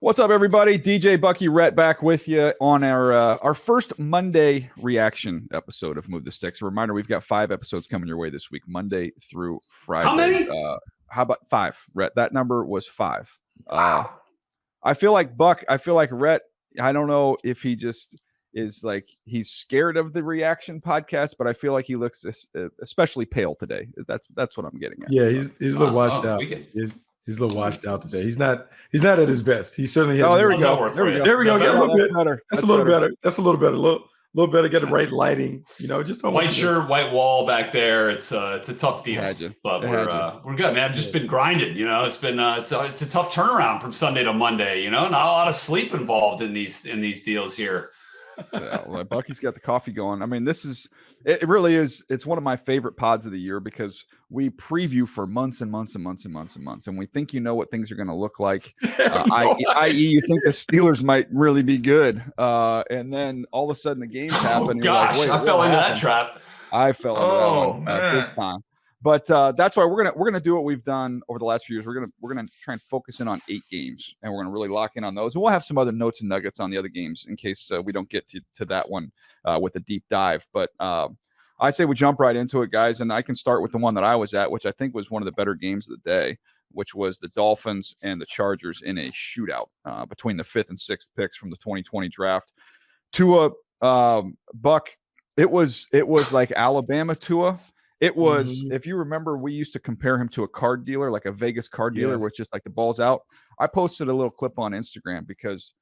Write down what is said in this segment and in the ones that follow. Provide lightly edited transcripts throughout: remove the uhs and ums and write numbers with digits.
What's up, everybody? DJ Bucky Rhett back with you on our first Monday reaction episode of Move the Sticks. A reminder, we've got 5 episodes coming your way this week, Monday through Friday. How many? How about 5, Rhett? That number was 5. Wow. I feel like Buck. I feel like Rhett. I don't know if he just is like he's scared of the reaction podcast, but I feel like he looks especially pale today. That's what I'm getting at. Yeah, he's a little washed out. He's a little washed out today. He's not at his best. He certainly has. Oh, there we go. There we go. Get a little bit better. That's a little better. That's a little better. A little better. Get the right lighting. Just white shirt, white wall back there. It's a tough deal, but we're good, man. I've just been grinding. It's been it's a tough turnaround from Sunday to Monday. Not a lot of sleep involved in these deals here. Yeah, Bucky's got the coffee going. I mean, it really is. It's one of my favorite pods of the year because we preview for months and months and months and months and months. And we think what things are going to look like. I.e., you think the Steelers might really be good. And then all of a sudden the games happen. Oh, gosh, I fell into that trap. I fell into that one big time. But that's why we're gonna do what we've done over the last few years. We're gonna try and focus in on 8 games, and we're gonna really lock in on those. And we'll have some other notes and nuggets on the other games in case we don't get to that one with a deep dive. But I say we jump right into it, guys. And I can start with the one that I was at, which I think was one of the better games of the day, which was the Dolphins and the Chargers in a shootout between the 5th and 6th picks from the 2020 draft. Tua, Buck, it was like Alabama Tua. It was, if you remember, we used to compare him to a card dealer, like a Vegas card dealer, where it's just like the ball's out. I posted a little clip on Instagram because,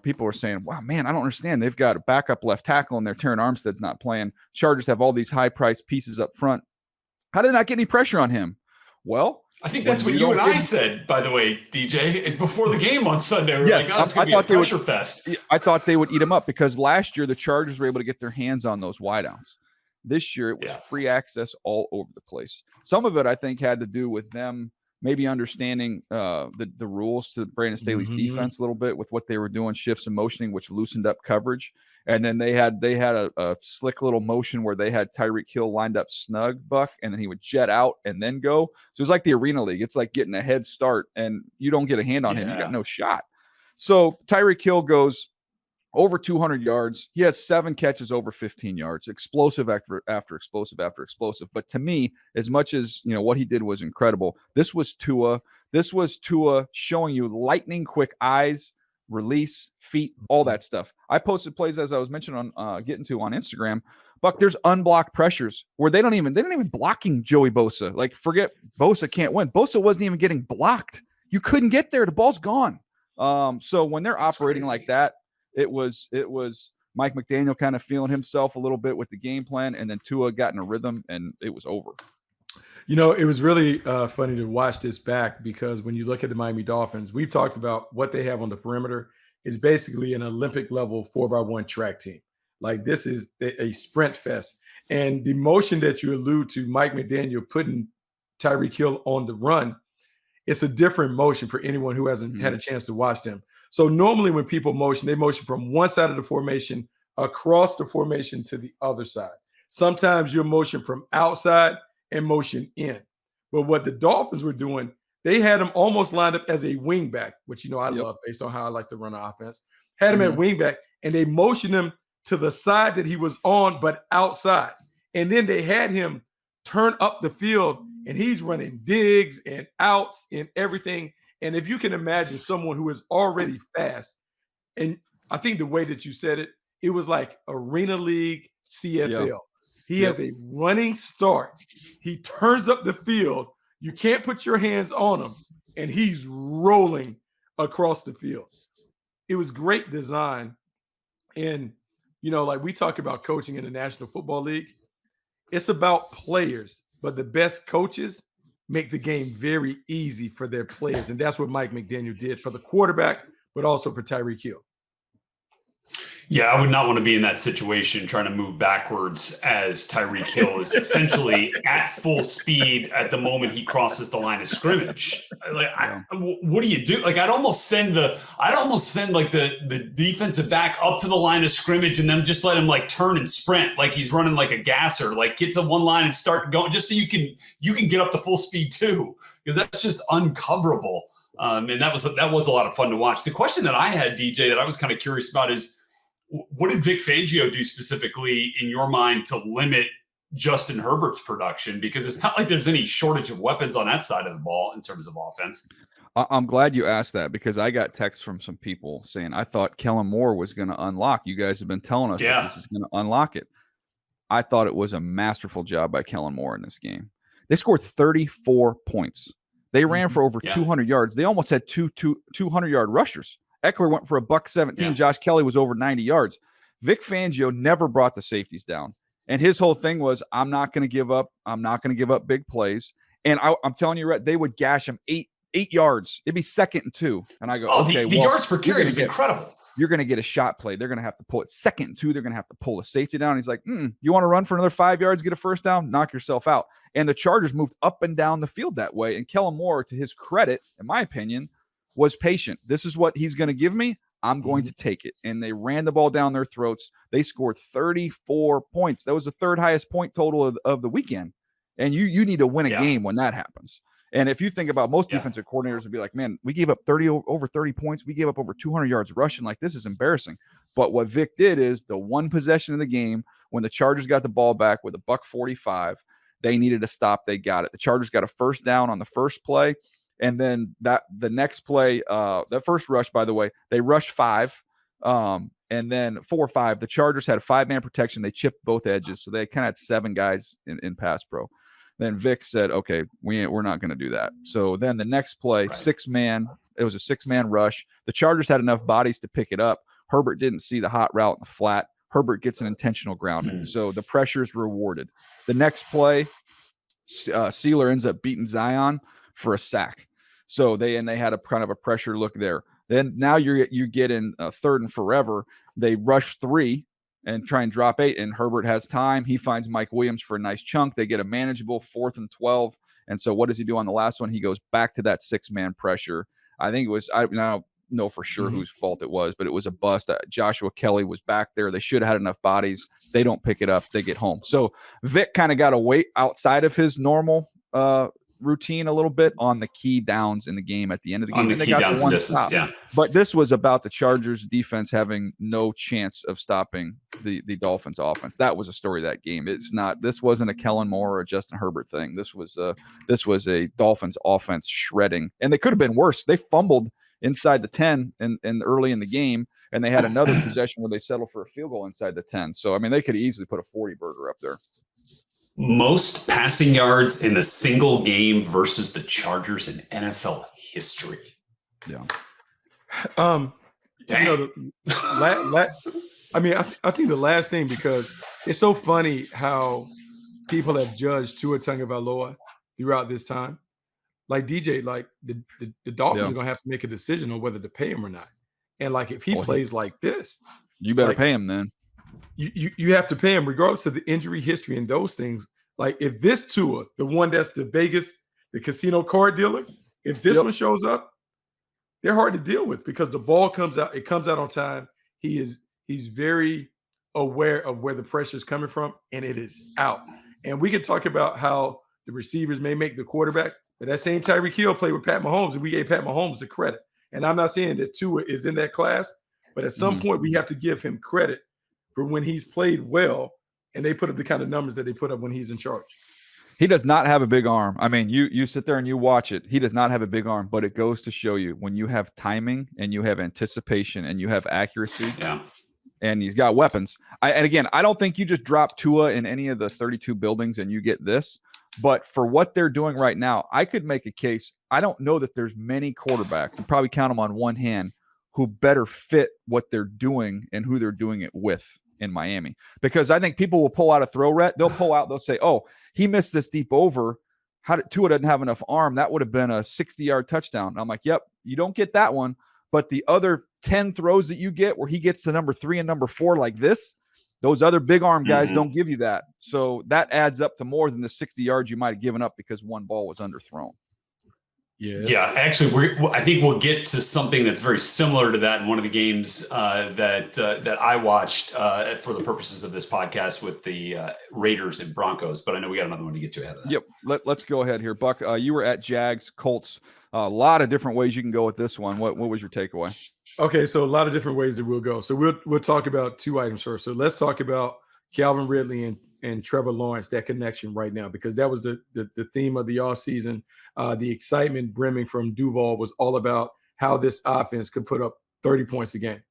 people were saying, wow, man, I don't understand. They've got a backup left tackle and they're Terran Armstead's not playing. Chargers have all these high-priced pieces up front. How did they not get any pressure on him? Well, I think that's what you and I said, by the way, DJ, before the game on Sunday. We were like, it's going to be a pressure fest. I thought they would eat him up because last year the Chargers were able to get their hands on those wideouts. This year, it was free access all over the place. Some of it, I think, had to do with them maybe understanding the rules to Brandon Staley's defense a little bit with what they were doing, shifts and motioning, which loosened up coverage. And then they had a slick little motion where they had Tyreek Hill lined up snug, Buck, and then he would jet out and then go. So it's like the Arena League. It's like getting a head start, and you don't get a hand on him. You got no shot. So Tyreek Hill goes over 200 yards. He has 7 catches over 15 yards, explosive after explosive after explosive. But to me, as much as what he did was incredible, this was Tua. This was Tua showing you lightning quick eyes, release, feet, all that stuff. I posted plays as I was mentioning on getting to on Instagram. Buck, there's unblocked pressures where they didn't even blocking Joey Bosa. Like, forget Bosa can't win. Bosa wasn't even getting blocked. You couldn't get there. The ball's gone. So when they're operating like that, it was Mike McDaniel kind of feeling himself a little bit with the game plan, and then Tua got in a rhythm, and it was over. It was really funny to watch this back because when you look at the Miami Dolphins, we've talked about what they have on the perimeter is basically an Olympic level 4x1 track team. Like, this is a sprint fest. And the motion that you allude to, Mike McDaniel putting Tyreek Hill on the run, it's a different motion for anyone who hasn't had a chance to watch them. So normally when people motion, they motion from one side of the formation across the formation to the other side. Sometimes you're motion from outside and motion in. But what the Dolphins were doing, they had him almost lined up as a wingback, which I love based on how I like to run an offense. Had him at wingback, and they motioned him to the side that he was on, but outside. And then they had him turn up the field, and he's running digs and outs and everything. And if you can imagine someone who is already fast, and I think the way that you said it, it was like Arena League CFL. He has a running start. He turns up the field. You can't put your hands on him, and he's rolling across the field. It was great design. And, like we talk about coaching in the National Football League, it's about players, but the best coaches make the game very easy for their players. And that's what Mike McDaniel did for the quarterback, but also for Tyreek Hill. Yeah, I would not want to be in that situation trying to move backwards as Tyreek Hill is essentially at full speed at the moment he crosses the line of scrimmage. What do you do? Like, I'd almost send like the defensive back up to the line of scrimmage and then just let him like turn and sprint like he's running like a gasser. Like, get to one line and start going just so you can get up to full speed too, because that's just uncoverable. And that was a lot of fun to watch. The question that I had, DJ, that I was kind of curious about is, what did Vic Fangio do specifically in your mind to limit Justin Herbert's production? Because it's not like there's any shortage of weapons on that side of the ball in terms of offense. I'm glad you asked that, because I got texts from some people saying, I thought Kellen Moore was going to unlock. You guys have been telling us that this is going to unlock it. I thought it was a masterful job by Kellen Moore in this game. They scored 34 points. They ran for over 200 yards. They almost had two 200-yard rushers. Eckler went for $117. Yeah. Josh Kelly was over 90 yards. Vic Fangio never brought the safeties down. And his whole thing was, I'm not going to give up. I'm not going to give up big plays. And I'm telling you, they would gash him 8 yards. It'd be 2nd and 2. And I go, the yards per carry was incredible. You're going to get a shot play. They're going to have to pull it 2nd and 2. They're going to have to pull a safety down. He's like, you want to run for another 5 yards, get a first down, knock yourself out. And the Chargers moved up and down the field that way. And Kellen Moore, to his credit, in my opinion, was patient. This is what he's going to give me. I'm going to take it. And they ran the ball down their throats. They scored 34 points. That was the 3rd highest point total of the weekend. And you need to win a game when that happens. And if you think about, most defensive coordinators would be like, man, we gave up over 30 points. We gave up over 200 yards rushing. Like, this is embarrassing. But what Vic did is, the one possession of the game, when the Chargers got the ball back with $1:45, they needed to stop. They got it. The Chargers got a first down on the first play. And then the next play, that first rush, by the way, they rushed 5. And then 4-5. The Chargers had a 5-man protection. They chipped both edges. So they kind of had 7 guys in pass pro. Then Vic said, okay, we're not going to do that. So then the next play, 6-man, it was a 6-man rush. The Chargers had enough bodies to pick it up. Herbert didn't see the hot route in the flat. Herbert gets an intentional grounding. So the pressure is rewarded. The next play, Sealer ends up beating Zion for a sack. So they had a kind of a pressure look there. Then now you get in 3rd and forever. They rush 3 and try and drop 8, and Herbert has time. He finds Mike Williams for a nice chunk. They get a manageable 4th and 12. And so what does he do on the last one? He goes back to that 6-man pressure. I think it was, I don't know for sure whose fault it was, but it was a bust. Joshua Kelly was back there. They should have had enough bodies. They don't pick it up. They get home. So Vic kind of got to wait outside of his normal routine a little bit on the key downs in the game at the end of the game. On the key downs and distance, But this was about the Chargers defense having no chance of stopping the Dolphins offense. That was a story of that game. This wasn't a Kellen Moore or a Justin Herbert thing. This was a Dolphins offense shredding. And they could have been worse. They fumbled inside the 10 and early in the game, and they had another possession where they settled for a field goal inside the 10. So, I mean, they could easily put a 40-burger up there. Most passing yards in a single game versus the Chargers in NFL history. Yeah. I think the last thing, because it's so funny how people have judged Tua Tagovailoa throughout this time. Like, DJ, like the Dolphins are going to have to make a decision on whether to pay him or not. And like, if he plays like this, you better pay him then. You have to pay him regardless of the injury history and those things. Like, if this Tua, the one that's the Vegas, the casino card dealer, if this one shows up, they're hard to deal with, because the ball comes out. It comes out on time. He's very aware of where the pressure is coming from, and it is out. And we can talk about how the receivers may make the quarterback, but that same Tyreek Hill played with Pat Mahomes, and we gave Pat Mahomes the credit. And I'm not saying that Tua is in that class, but at some point we have to give him credit for when he's played well, and they put up the kind of numbers that they put up when he's in charge. He does not have a big arm. I mean, you sit there and you watch it. He does not have a big arm, but it goes to show you, when you have timing and you have anticipation and you have accuracy, and he's got weapons. And again, I don't think you just drop Tua in any of the 32 buildings and you get this. But for what they're doing right now, I could make a case. I don't know that there's many quarterbacks, you probably count them on one hand, who better fit what they're doing and who they're doing it with in Miami. Because I think people will pull out a throw ret. They'll say, oh, he missed this deep over. Tua doesn't have enough arm. That would have been a 60-yard touchdown. And I'm like, yep, you don't get that one. But the other 10 throws that you get where he gets to number 3 and number 4 like this, those other big arm guys don't give you that. So that adds up to more than the 60 yards you might have given up because one ball was underthrown. Yeah. Actually, I think we'll get to something that's very similar to that in one of the games that I watched for the purposes of this podcast with the Raiders and Broncos. But I know we got another one to get to ahead of that. Yep. Let's go ahead here, Buck. You were at Jags Colts. A lot of different ways you can go with this one. What was your takeaway? Okay, so a lot of different ways that we'll go. So we'll talk about two items first. So let's talk about Calvin Ridley and Trevor Lawrence, that connection right now, because that was the theme of the offseason. The excitement brimming from Duval was all about how this offense could put up 30 points a game.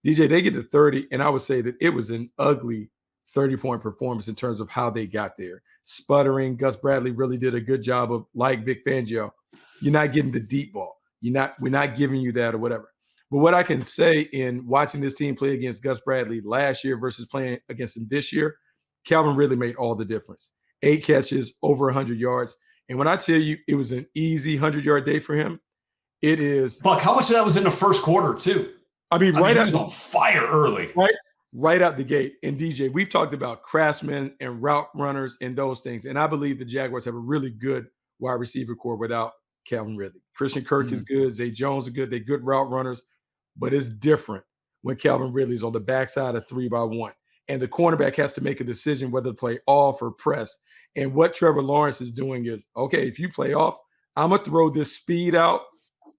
DJ, they get to 30, and I would say that it was an ugly 30-point performance in terms of how they got there. Sputtering, Gus Bradley really did a good job of, like Vic Fangio, you're not getting the deep ball. We're not giving you that or whatever. But what I can say in watching this team play against Gus Bradley last year versus playing against him this year, Calvin Ridley made all the difference. 8 catches, over 100 yards. And when I tell you it was an easy 100-yard day for him, it is. Buck, how much of that was in the first quarter, too? I mean, he was on fire early. Right out the gate. And DJ, we've talked about craftsmen and route runners and those things. And I believe the Jaguars have a really good wide receiver core without Calvin Ridley. Christian Kirk is good. Zay Jones is good. They're good route runners. But it's different when Calvin Ridley's on the backside of 3-by-1. And the cornerback has to make a decision whether to play off or press. And what Trevor Lawrence is doing is, okay, if you play off, I'm going to throw this speed out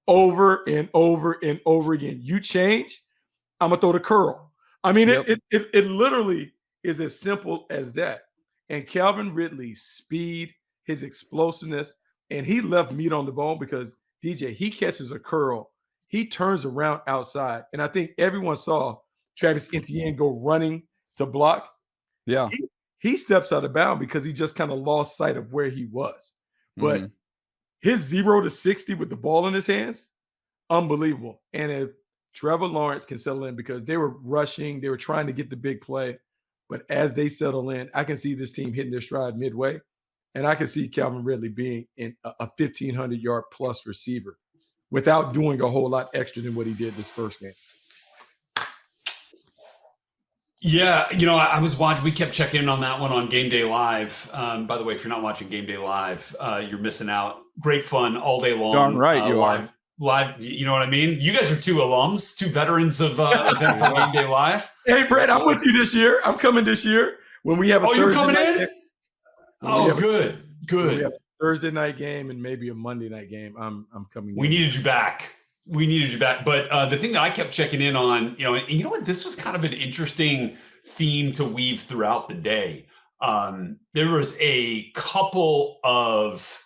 over and over and over again. You change, I'm going to throw the curl. I mean, it literally is as simple as that. And Calvin Ridley's speed, his explosiveness, and he left meat on the bone because, DJ, he catches a curl. He turns around outside. And I think everyone saw Travis Etienne go running to block. Yeah. He steps out of bounds because he just kind of lost sight of where he was. But his 0 to 60 with the ball in his hands, unbelievable. And if Trevor Lawrence can settle in, because they were rushing, they were trying to get the big play. But as they settle in, I can see this team hitting their stride midway. And I can see Calvin Ridley being a 1,500-yard plus receiver without doing a whole lot extra than what he did this first game. Yeah, I was watching. We kept checking in on that one on Game Day Live. By the way, if you're not watching Game Day Live, you're missing out. Great fun all day long. Darn right, you are. Live, you know what I mean? You guys are two alums, two veterans of event for Game Day Live. Hey, Brett, I'm with you this year. I'm coming this year when we have a Thursday you're coming night in? Game. Oh, good. We have a Thursday night game and maybe a Monday night game. I'm coming. We needed you back. But the thing that I kept checking in on, and you know what? This was kind of an interesting theme to weave throughout the day. There was a couple of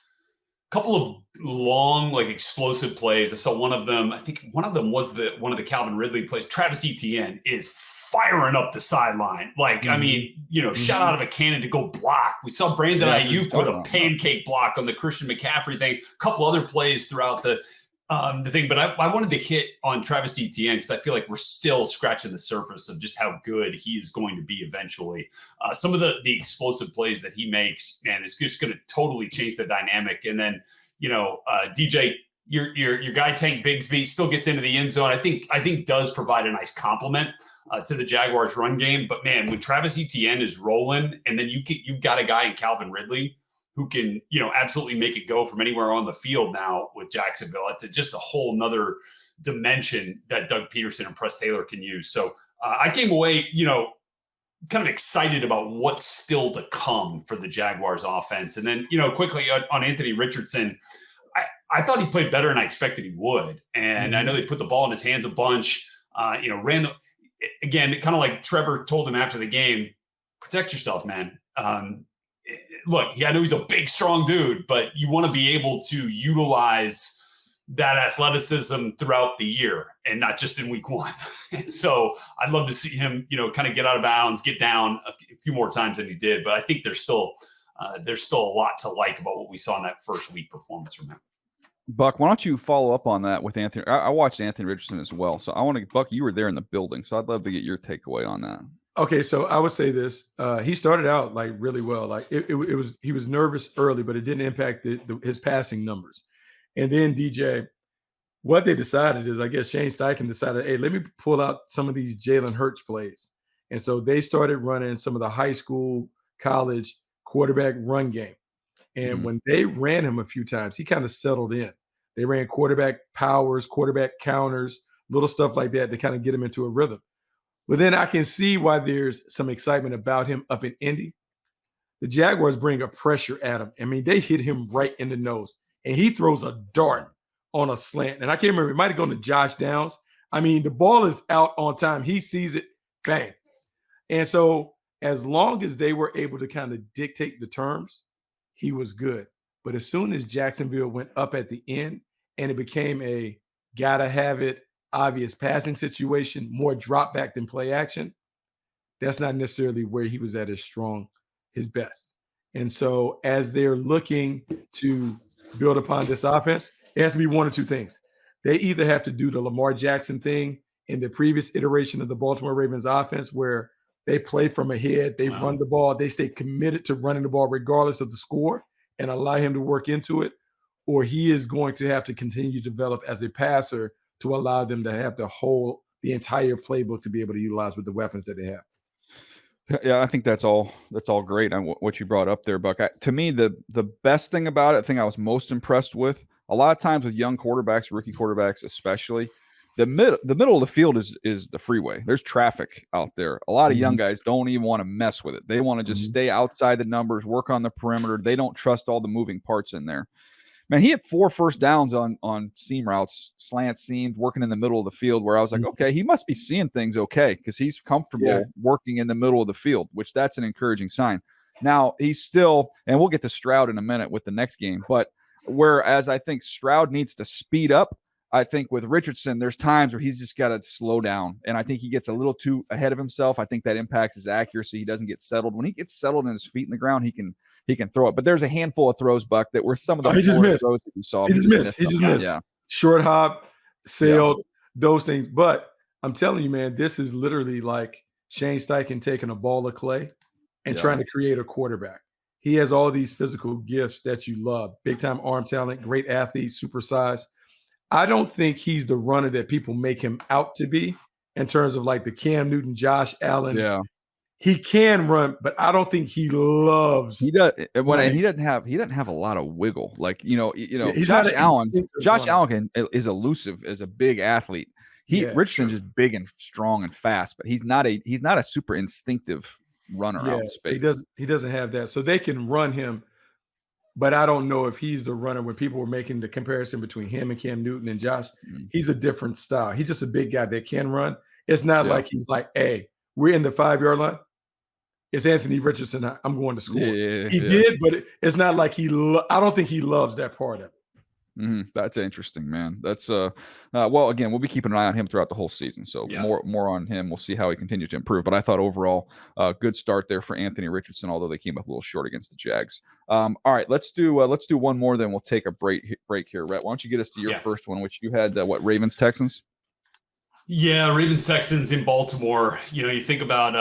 long, like, explosive plays. I saw one of them. I think one of them was one of the Calvin Ridley plays. Travis Etienne is firing up the sideline. Like, I mean, shot out of a cannon to go block. We saw Brandon Ayuk with a pancake block on the Christian McCaffrey thing. A couple other plays throughout the thing. But I wanted to hit on Travis Etienne because I feel like we're still scratching the surface of just how good he is going to be eventually. Some of the explosive plays that he makes, man, is just going to totally change the dynamic. And then, DJ, your guy Tank Bigsby still gets into the end zone. I think does provide a nice compliment to the Jaguars run game. But man, when Travis Etienne is rolling, and then you've got a guy in Calvin Ridley who can, absolutely make it go from anywhere on the field now with Jacksonville. It's just a whole nother dimension that Doug Peterson and Press Taylor can use. So I came away, kind of excited about what's still to come for the Jaguars offense. And then, quickly on Anthony Richardson, I thought he played better than I expected he would. And I know they put the ball in his hands a bunch, again, kind of like Trevor told him after the game, protect yourself, man. Look, I know he's a big, strong dude, but you want to be able to utilize that athleticism throughout the year and not just in week one. And so I'd love to see him, kind of get out of bounds, get down a few more times than he did. But I think there's still a lot to like about what we saw in that first week performance from him. Buck, why don't you follow up on that with Anthony? I watched Anthony Richardson as well. So I want to, Buck, you were there in the building. So I'd love to get your takeaway on that. Okay, so I would say this. He started out like really well. Like he was nervous early, but it didn't impact his passing numbers. And then DJ, what they decided is, I guess Shane Steichen decided, hey, let me pull out some of these Jalen Hurts plays. And so they started running some of the high school, college quarterback run game. And when they ran him a few times, he kind of settled in. They ran quarterback powers, quarterback counters, little stuff like that to kind of get him into a rhythm. But then I can see why there's some excitement about him up in Indy. The Jaguars bring a pressure at him. I mean, they hit him right in the nose, and he throws a dart on a slant. And I can't remember, it might have gone to Josh Downs. I mean, the ball is out on time. He sees it, bang. And so as long as they were able to kind of dictate the terms, he was good. But as soon as Jacksonville went up at the end and it became a gotta have it, obvious passing situation, more drop back than play action, that's not necessarily where he was at his best. And so as they're looking to build upon this offense, it has to be one or two things. They either have to do the Lamar Jackson thing in the previous iteration of the Baltimore Ravens offense where they play from ahead, they run the ball, they stay committed to running the ball regardless of the score and allow him to work into it, or he is going to have to continue to develop as a passer to allow them to have the entire playbook to be able to utilize with the weapons that they have. Yeah, I think that's all great on what you brought up there, Buck. To me, the best thing about it, the thing I was most impressed with, a lot of times with young quarterbacks, rookie quarterbacks especially, the middle of the field is the freeway. There's traffic out there. A lot of young guys don't even want to mess with it. They want to just stay outside the numbers, work on the perimeter. They don't trust all the moving parts in there. Man, he had 4 first downs on seam routes, slant seams, working in the middle of the field, where I was like, okay, he must be seeing things okay because he's comfortable working in the middle of the field, which that's an encouraging sign. Now, he's still, and we'll get to Stroud in a minute with the next game, but whereas I think Stroud needs to speed up, I think with Richardson, there's times where he's just got to slow down, and I think he gets a little too ahead of himself. I think that impacts his accuracy. He doesn't get settled. When he gets settled in his feet in the ground, he can throw it. But there's a handful of throws, Buck, that were some of the throws that you saw. He just missed. Yeah. Short hop, sailed, those things. But I'm telling you, man, this is literally like Shane Steichen taking a ball of clay and trying to create a quarterback. He has all these physical gifts that you love. Big-time arm talent, great athlete, super size. I don't think he's the runner that people make him out to be in terms of like the Cam Newton, Josh Allen. Yeah. He can run, but I don't think he loves. He does. And he doesn't have a lot of wiggle. Like, Josh Allen is elusive as a big athlete. Richardson's just big and strong and fast, but he's not a super instinctive runner out in space. He doesn't have that. So they can run him, but I don't know if he's the runner. When people were making the comparison between him and Cam Newton and Josh, he's a different style. He's just a big guy that can run. It's not like he's like, hey, we're in the 5-yard line. It's Anthony Richardson. I'm going to score. He did, but it's not like I don't think he loves that part of it. That's interesting, man. That's well, again, we'll be keeping an eye on him throughout the whole season. So more on him. We'll see how he continues to improve. But I thought overall, good start there for Anthony Richardson, although they came up a little short against the Jags. All right, let's do one more, then we'll take a break here. Rhett, why don't you get us to your first one, which you had Ravens Texans? Yeah, Ravens Texans in Baltimore. You think about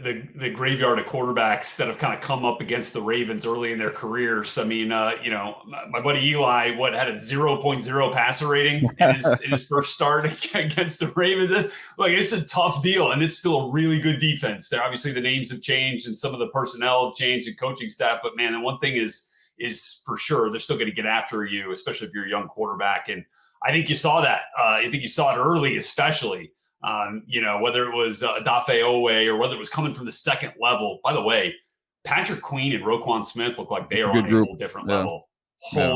the graveyard of quarterbacks that have kind of come up against the Ravens early in their careers. I mean, my buddy Eli, had a 0.0 passer rating in his first start against the Ravens. It's a tough deal, and it's still a really good defense. There, obviously, the names have changed and some of the personnel have changed and coaching staff. But man, the one thing is for sure they're still going to get after you, especially if you're a young quarterback. And I think you saw that. I think you saw it early, especially, whether it was Dafe Owe or whether it was coming from the second level. By the way, Patrick Queen and Roquan Smith look like they are on a whole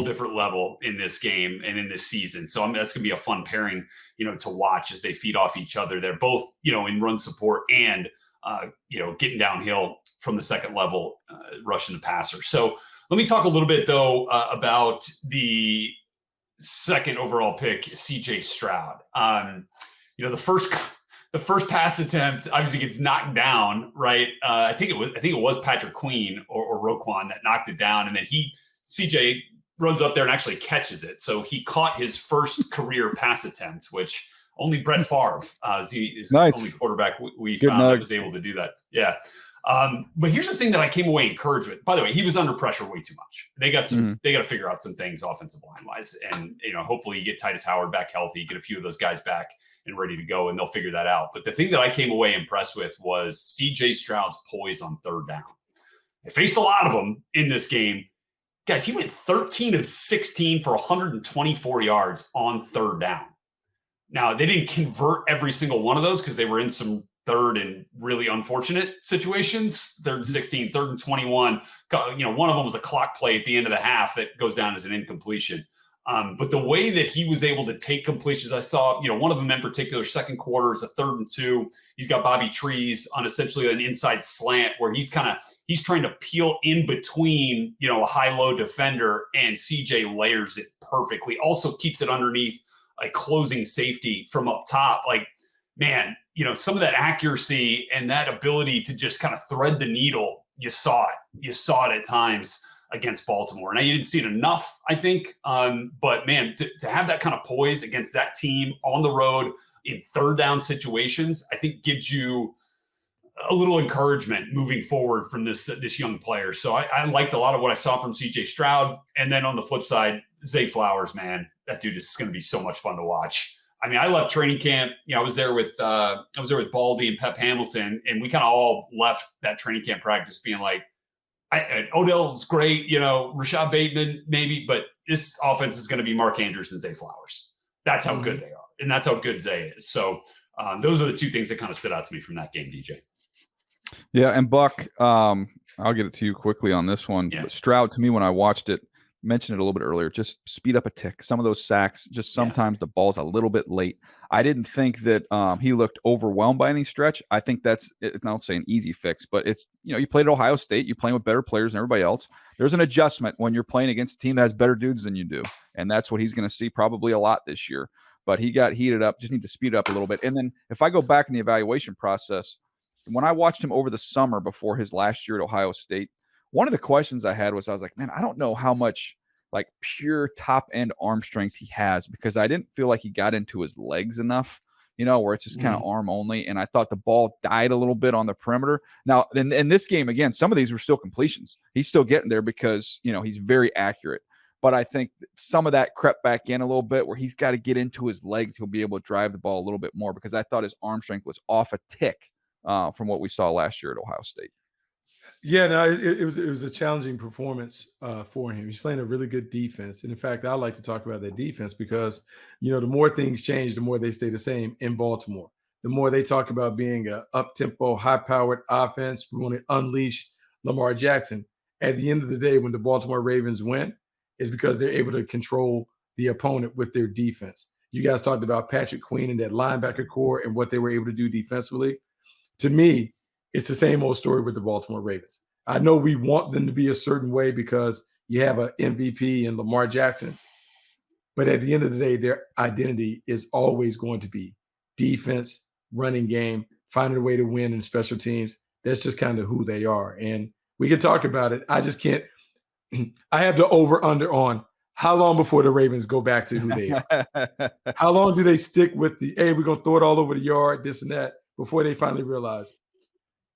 different level in this game and in this season. So that's going to be a fun pairing, to watch as they feed off each other. They're both, in run support and, getting downhill from the second level, rushing the passer. So let me talk a little bit, though, about the second overall pick, CJ Stroud. The first pass attempt obviously gets knocked down, right? I think it was Patrick Queen or Roquan that knocked it down, and then CJ runs up there and actually catches it. So he caught his first career pass attempt, which only Brett Favre is the only quarterback we found that was able to do that. Yeah. But here's the thing that I came away encouraged with. By the way, he was under pressure way too much. They got to figure out some things offensive line wise, and hopefully you get Titus Howard back healthy, get a few of those guys back and ready to go, and they'll figure that out. But the thing that I came away impressed with was CJ Stroud's poise on third down. I faced a lot of them in this game. Guys, he went 13 of 16 for 124 yards on third down. Now, they didn't convert every single one of those because they were in some third and really unfortunate situations. Third and 16, third and 21. One of them was a clock play at the end of the half that goes down as an incompletion. But the way that he was able to take completions, I saw, one of them in particular, second quarter is a 3rd and 2. He's got Bobby Trees on essentially an inside slant where he's trying to peel in between, a high-low defender, and CJ layers it perfectly. Also keeps it underneath a closing safety from up top. Like, man, some of that accuracy and that ability to just kind of thread the needle, you saw it. You saw it at times against Baltimore. Now, you didn't see it enough, I think. But, man, to have that kind of poise against that team on the road in 3rd down situations, I think gives you a little encouragement moving forward from this young player. So I liked a lot of what I saw from C.J. Stroud. And then on the flip side, Zay Flowers, man, that dude is going to be so much fun to watch. I mean, I left training camp. I was there with Baldy and Pep Hamilton, and we kind of all left that training camp practice being like, Odell's great, Rashad Bateman maybe, but this offense is going to be Mark Andrews and Zay Flowers. That's how good they are, and that's how good Zay is. So those are the two things that kind of stood out to me from that game, DJ. Yeah, and Buck, I'll get it to you quickly on this one. Yeah. But Stroud, to me, when I watched it, mentioned it a little bit earlier, just speed up a tick. Some of those sacks, just sometimes the ball's a little bit late. I didn't think that he looked overwhelmed by any stretch. I think that's, I don't say an easy fix, but it's, you played at Ohio State, you're playing with better players than everybody else. There's an adjustment when you're playing against a team that has better dudes than you do. And that's what he's going to see probably a lot this year. But he got heated up, just need to speed up a little bit. And then if I go back in the evaluation process, when I watched him over the summer before his last year at Ohio State, one of the questions I had was, I was like, man, I don't know how much like pure top end arm strength he has, because I didn't feel like he got into his legs enough, where it's just kind of arm only. And I thought the ball died a little bit on the perimeter. Now, in this game, again, some of these were still completions. He's still getting there because, he's very accurate. But I think some of that crept back in a little bit where he's got to get into his legs. He'll be able to drive the ball a little bit more, because I thought his arm strength was off a tick from what we saw last year at Ohio State. Yeah, no, it was a challenging performance for him. He's playing a really good defense. And in fact, I like to talk about that defense because, the more things change, the more they stay the same in Baltimore. The more they talk about being a up-tempo, high-powered offense, we want to unleash Lamar Jackson. At the end of the day, when the Baltimore Ravens win, it's because they're able to control the opponent with their defense. You guys talked about Patrick Queen and that linebacker core and what they were able to do defensively. To me, it's the same old story with the Baltimore Ravens. I know we want them to be a certain way because you have an MVP in Lamar Jackson, but at the end of the day, their identity is always going to be defense, running game, finding a way to win in special teams. That's just kind of who they are. And we can talk about it. I just can't – I have the over-under on how long before the Ravens go back to who they are. How long do they stick with the, hey, we're going to throw it all over the yard, this and that, before they finally realize –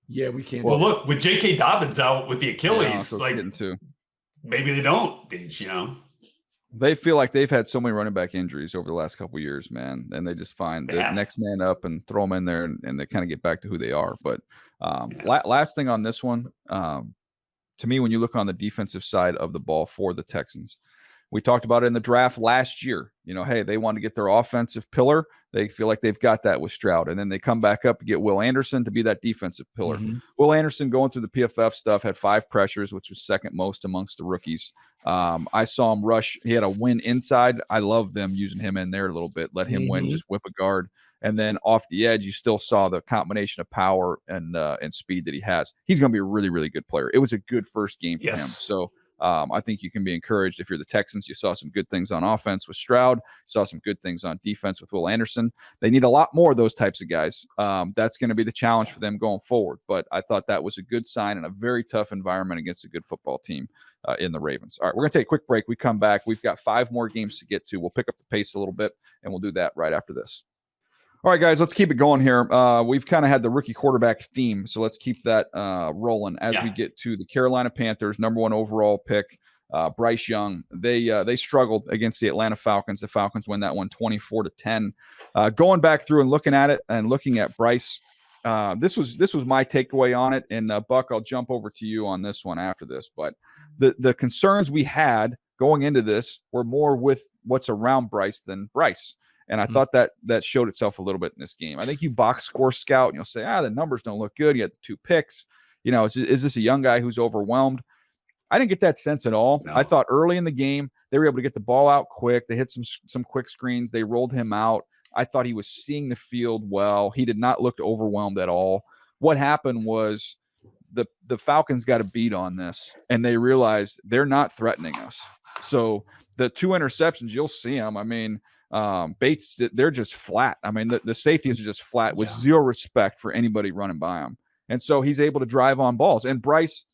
yeah, we can't. Well, look, with J.K. Dobbins out with the Achilles, maybe they don't, They feel like they've had so many running back injuries over the last couple of years, man, and they just find the next man up and throw them in there, and they kind of get back to who they are. But last thing on this one, to me, when you look on the defensive side of the ball for the Texans, we talked about it in the draft last year. Hey, they want to get their offensive pillar. They feel like they've got that with Stroud. And then they come back up to get Will Anderson to be that defensive pillar. Mm-hmm. Will Anderson, going through the PFF stuff, had 5 pressures, which was second most amongst the rookies. I saw him rush. He had a win inside. I love them using him in there a little bit. Let him win, just whip a guard. And then off the edge, you still saw the combination of power and speed that he has. He's going to be a really, really good player. It was a good first game for him. So I think you can be encouraged if you're the Texans. You saw some good things on offense with Stroud. You saw some good things on defense with Will Anderson. They need a lot more of those types of guys. That's going to be the challenge for them going forward. But I thought that was a good sign in a very tough environment against a good football team in the Ravens. All right, we're going to take a quick break. We come back. We've got 5 more games to get to. We'll pick up the pace a little bit, and we'll do that right after this. All right, guys, let's keep it going here. We've kind of had the rookie quarterback theme, so let's keep that rolling as we get to the Carolina Panthers, number 1 overall pick, Bryce Young. They struggled against the Atlanta Falcons. The Falcons win that one 24-10. Going back through and looking at it and looking at Bryce, this was my takeaway on it. And Buck, I'll jump over to you on this one after this. But the concerns we had going into this were more with what's around Bryce than Bryce. And I thought that showed itself a little bit in this game. I think you box score scout and you'll say, the numbers don't look good. You had the 2 picks. Is this a young guy who's overwhelmed? I didn't get that sense at all. No. I thought early in the game, They were able to get the ball out quick. They hit some quick screens. They rolled him out. I thought he was seeing the field well. He did not look overwhelmed at all. What happened was the Falcons got a beat on this, and they realized they're not threatening us. So the 2 interceptions, you'll see them. I mean, Bates, they're just flat. I mean, the safeties are just flat with zero respect for anybody running by them. And so he's able to drive on balls. And Bryce,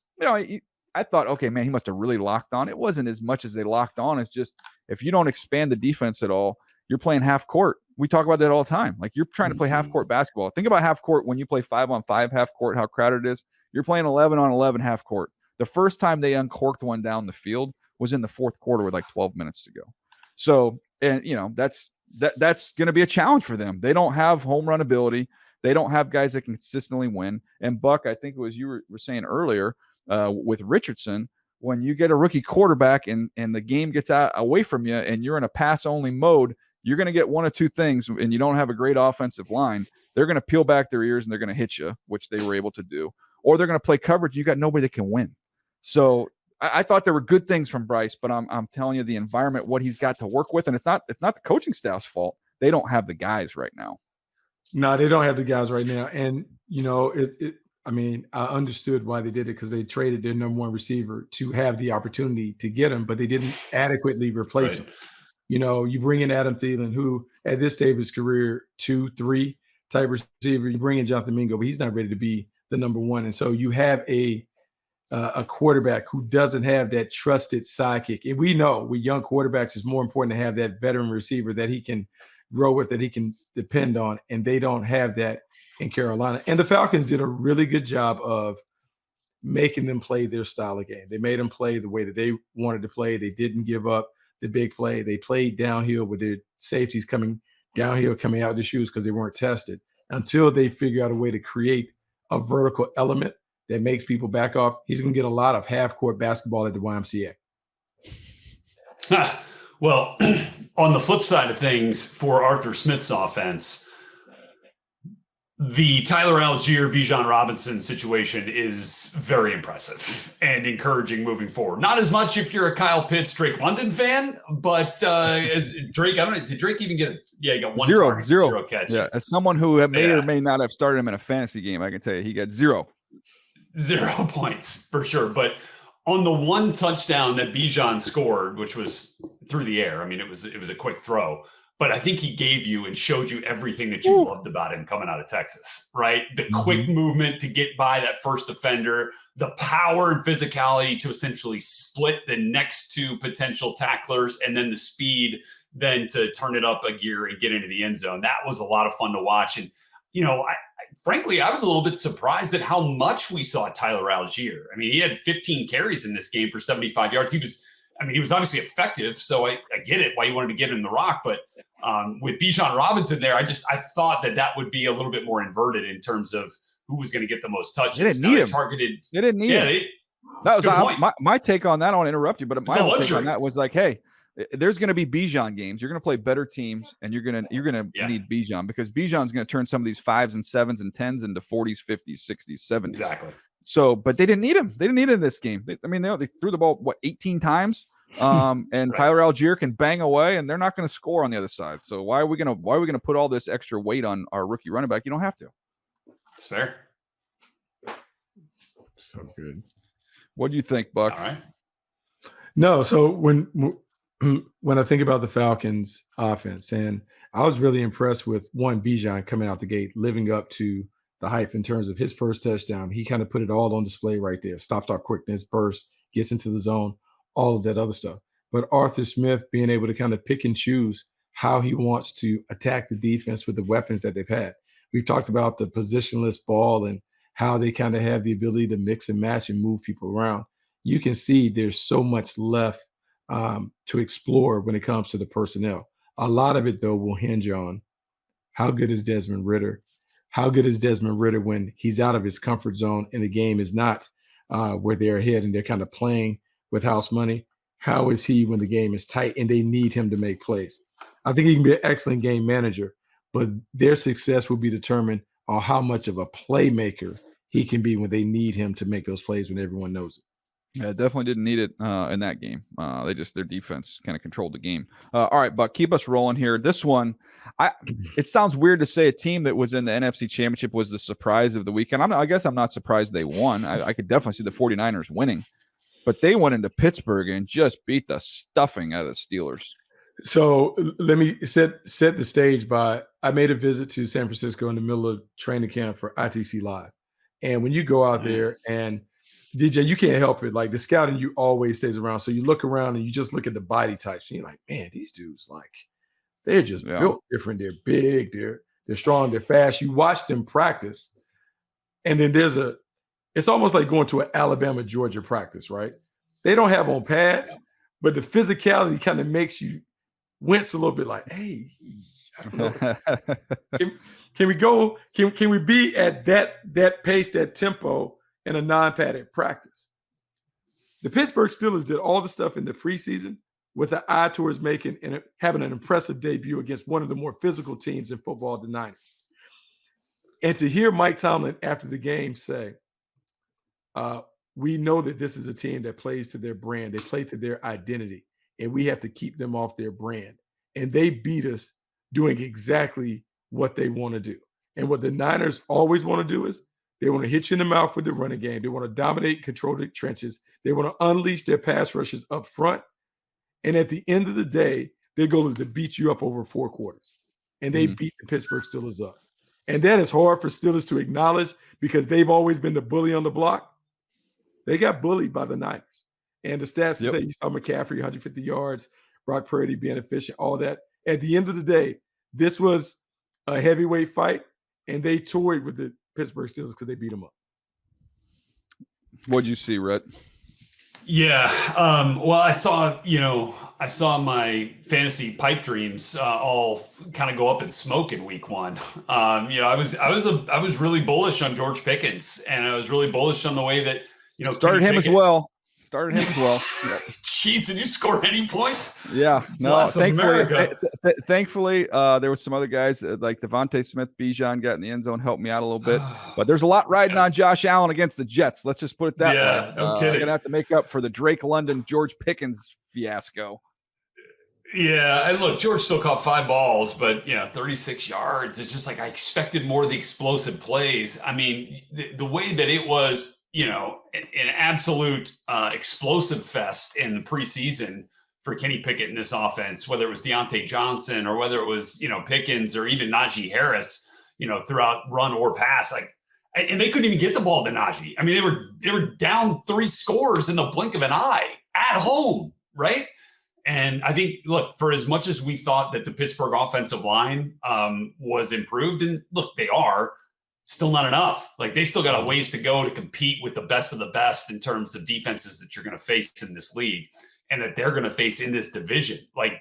I thought, okay, man, he must have really locked on. It wasn't as much as they locked on. It's just if you don't expand the defense at all, you're playing half court. We talk about that all the time. Like you're trying to play half court basketball. Think about half court when you play 5-on-5 half court, how crowded it is. You're playing 11-on-11 half court. The first time they uncorked one down the field was in the fourth quarter with like 12 minutes to go. So, and that's going to be a challenge for them. They don't have home run ability. They don't have guys that can consistently win. And Buck, I think it was you were saying earlier with Richardson, when you get a rookie quarterback and the game gets away from you and you're in a pass only mode, you're going to get one of two things, and you don't have a great offensive line. They're going to peel back their ears and they're going to hit you, which they were able to do, or they're going to play coverage. You got nobody that can win. So I thought there were good things from Bryce, but I'm telling you, the environment, what he's got to work with, and it's not the coaching staff's fault. They don't have the guys right now. No, they don't have the guys right now. And, I understood why they did it because they traded their number one receiver to have the opportunity to get him, but they didn't adequately replace him. You bring in Adam Thielen, who at this stage of his career, 2-3 type receiver. You bring in Jonathan Mingo, but he's not ready to be the number one. And so you have a quarterback who doesn't have that trusted sidekick. And we know with young quarterbacks, it's more important to have that veteran receiver that he can grow with, that he can depend on. And they don't have that in Carolina. And the Falcons did a really good job of making them play their style of game. They made them play the way that they wanted to play. They didn't give up the big play. They played downhill with their safeties coming downhill, coming out the shoes because they weren't tested until they figure out a way to create a vertical element that makes people back off. He's going to get a lot of half-court basketball at the YMCA. Well, on the flip side of things, for Arthur Smith's offense, the Tyler Algier, Bijan Robinson situation is very impressive and encouraging moving forward. Not as much if you're a Kyle Pitts, Drake London fan, but as Drake, I don't know, did Drake even get he got one target, zero catches. Yeah, as someone who may or may not have started him in a fantasy game, I can tell you he got 0 points for sure. But on the one touchdown that Bijan scored, which was through the air, I mean, it was a quick throw. But I think he gave you and showed you everything that you loved about him coming out of Texas, right? The quick movement to get by that first defender, the power and physicality to essentially split the next two potential tacklers, and then the speed then to turn it up a gear and get into the end zone. That was a lot of fun to watch. And, frankly, I was a little bit surprised at how much we saw Tyler Algier. I mean, he had 15 carries in this game for 75 yards. He was obviously effective, so I get it why you wanted to get him the rock, but with Bijan Robinson there, I thought that would be a little bit more inverted in terms of who was going to get the most touches. They didn't need him. They didn't need him. That was my take on that. I don't want to interrupt you, but my take on that was like, hey, there's going to be Bijan games. You're going to play better teams, and you're going to need Bijan because Bijan's going to turn some of these 5s and 7s and 10s into 40s, 50s, 60s, 70s. Exactly. So, but they didn't need him. They didn't need him in this game. They threw the ball 18 times. And right. Tyler Algier can bang away, and they're not going to score on the other side. So why are we going to put all this extra weight on our rookie running back? You don't have to. It's fair. So good. What do you think, Buck? All right. No, so when I think about the Falcons offense, and I was really impressed with Bijan coming out the gate, living up to the hype in terms of his first touchdown. He kind of put it all on display right there. Stop, quickness, burst, gets into the zone, all of that other stuff. But Arthur Smith being able to kind of pick and choose how he wants to attack the defense with the weapons that they've had. We've talked about the positionless ball and how they kind of have the ability to mix and match and move people around. You can see there's so much left to explore when it comes to the personnel. A lot of it, though, will hinge on how good is Desmond Ridder? How good is Desmond Ridder when he's out of his comfort zone and the game is not where they're ahead and they're kind of playing with house money? How is he when the game is tight and they need him to make plays? I think he can be an excellent game manager, but their success will be determined on how much of a playmaker he can be when they need him to make those plays when everyone knows it. Yeah, definitely didn't need it in that game. Their defense kind of controlled the game. All right, Buck, keep us rolling here. This one, it sounds weird to say a team that was in the NFC Championship was the surprise of the weekend. I guess I'm not surprised they won. I could definitely see the 49ers winning, but they went into Pittsburgh and just beat the stuffing out of the Steelers. So let me set the stage by, I made a visit to San Francisco in the middle of training camp for ITC Live. And when you go out there and DJ, you can't help it. Like the scouting, you always stays around. So you look around and you just look at the body types and you're like, man, these dudes, like, they're just built different. They're big, they're strong, they're fast. You watch them practice. And then it's almost like going to an Alabama, Georgia practice, right? They don't have on pads, but the physicality kind of makes you wince a little bit like, hey, I don't know. Can we go? Can we be at that pace, that tempo in a non-padded practice? The Pittsburgh Steelers did all the stuff in the preseason with the eye towards making and having an impressive debut against one of the more physical teams in football, the Niners. And to hear Mike Tomlin after the game say, we know that this is a team that plays to their brand. They play to their identity, and we have to keep them off their brand. And they beat us doing exactly what they want to do. And what the Niners always want to do is they want to hit you in the mouth with the running game. They want to dominate, control the trenches. They want to unleash their pass rushes up front. And at the end of the day, their goal is to beat you up over 4 quarters. And they beat the Pittsburgh Steelers up. And that is hard for Steelers to acknowledge because they've always been the bully on the block. They got bullied by the Niners. And the stats say you saw McCaffrey, 150 yards, Brock Purdy being efficient, all that. At the end of the day, this was a heavyweight fight, and they toyed with the Pittsburgh Steelers because they beat them up. What'd you see, Rhett? Yeah. Well, I saw my fantasy pipe dreams all kind of go up in smoke in week 1. I was really bullish on George Pickens, and I was really bullish on the way that, started him as well. Jeez, did you score any points? Yeah, no. Thankfully, there was some other guys like Devontae Smith, Bijan got in the end zone, helped me out a little bit. But there's a lot riding on Josh Allen against the Jets. Let's just put it that way. Yeah, no kidding. They're gonna have to make up for the Drake London, George Pickens fiasco. Yeah, and look, George still caught 5 balls, but 36 yards. It's just like I expected more of the explosive plays. I mean, the way that it was, an absolute explosive fest in the preseason for Kenny Pickett in this offense, whether it was Deontay Johnson or whether it was, Pickens or even Najee Harris, throughout run or pass, and they couldn't even get the ball to Najee. I mean, they were down 3 scores in the blink of an eye at home, right? And I think, look, for as much as we thought that the Pittsburgh offensive line was improved, and look, they are, still not enough. Like they still got a ways to go to compete with the best of the best in terms of defenses that you're going to face in this league and that they're going to face in this division. Like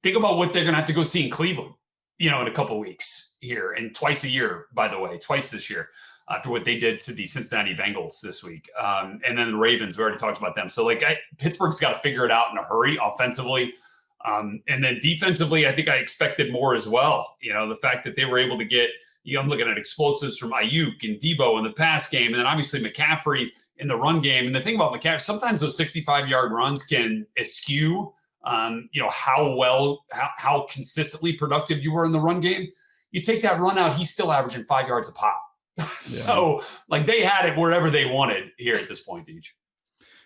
think about what they're going to have to go see in Cleveland, in a couple of weeks here, and twice a year, by the way, twice this year after what they did to the Cincinnati Bengals this week. And then the Ravens, we already talked about them. So Pittsburgh's got to figure it out in a hurry offensively. And then defensively, I think I expected more as well. The fact that they were able to get, I'm looking at explosives from Ayuk and Debo in the pass game, and then obviously McCaffrey in the run game. And the thing about McCaffrey, sometimes those 65-yard runs can eschew, how consistently productive you were in the run game. You take that run out, he's still averaging 5 yards a pop. So, they had it wherever they wanted here at this point, Deej.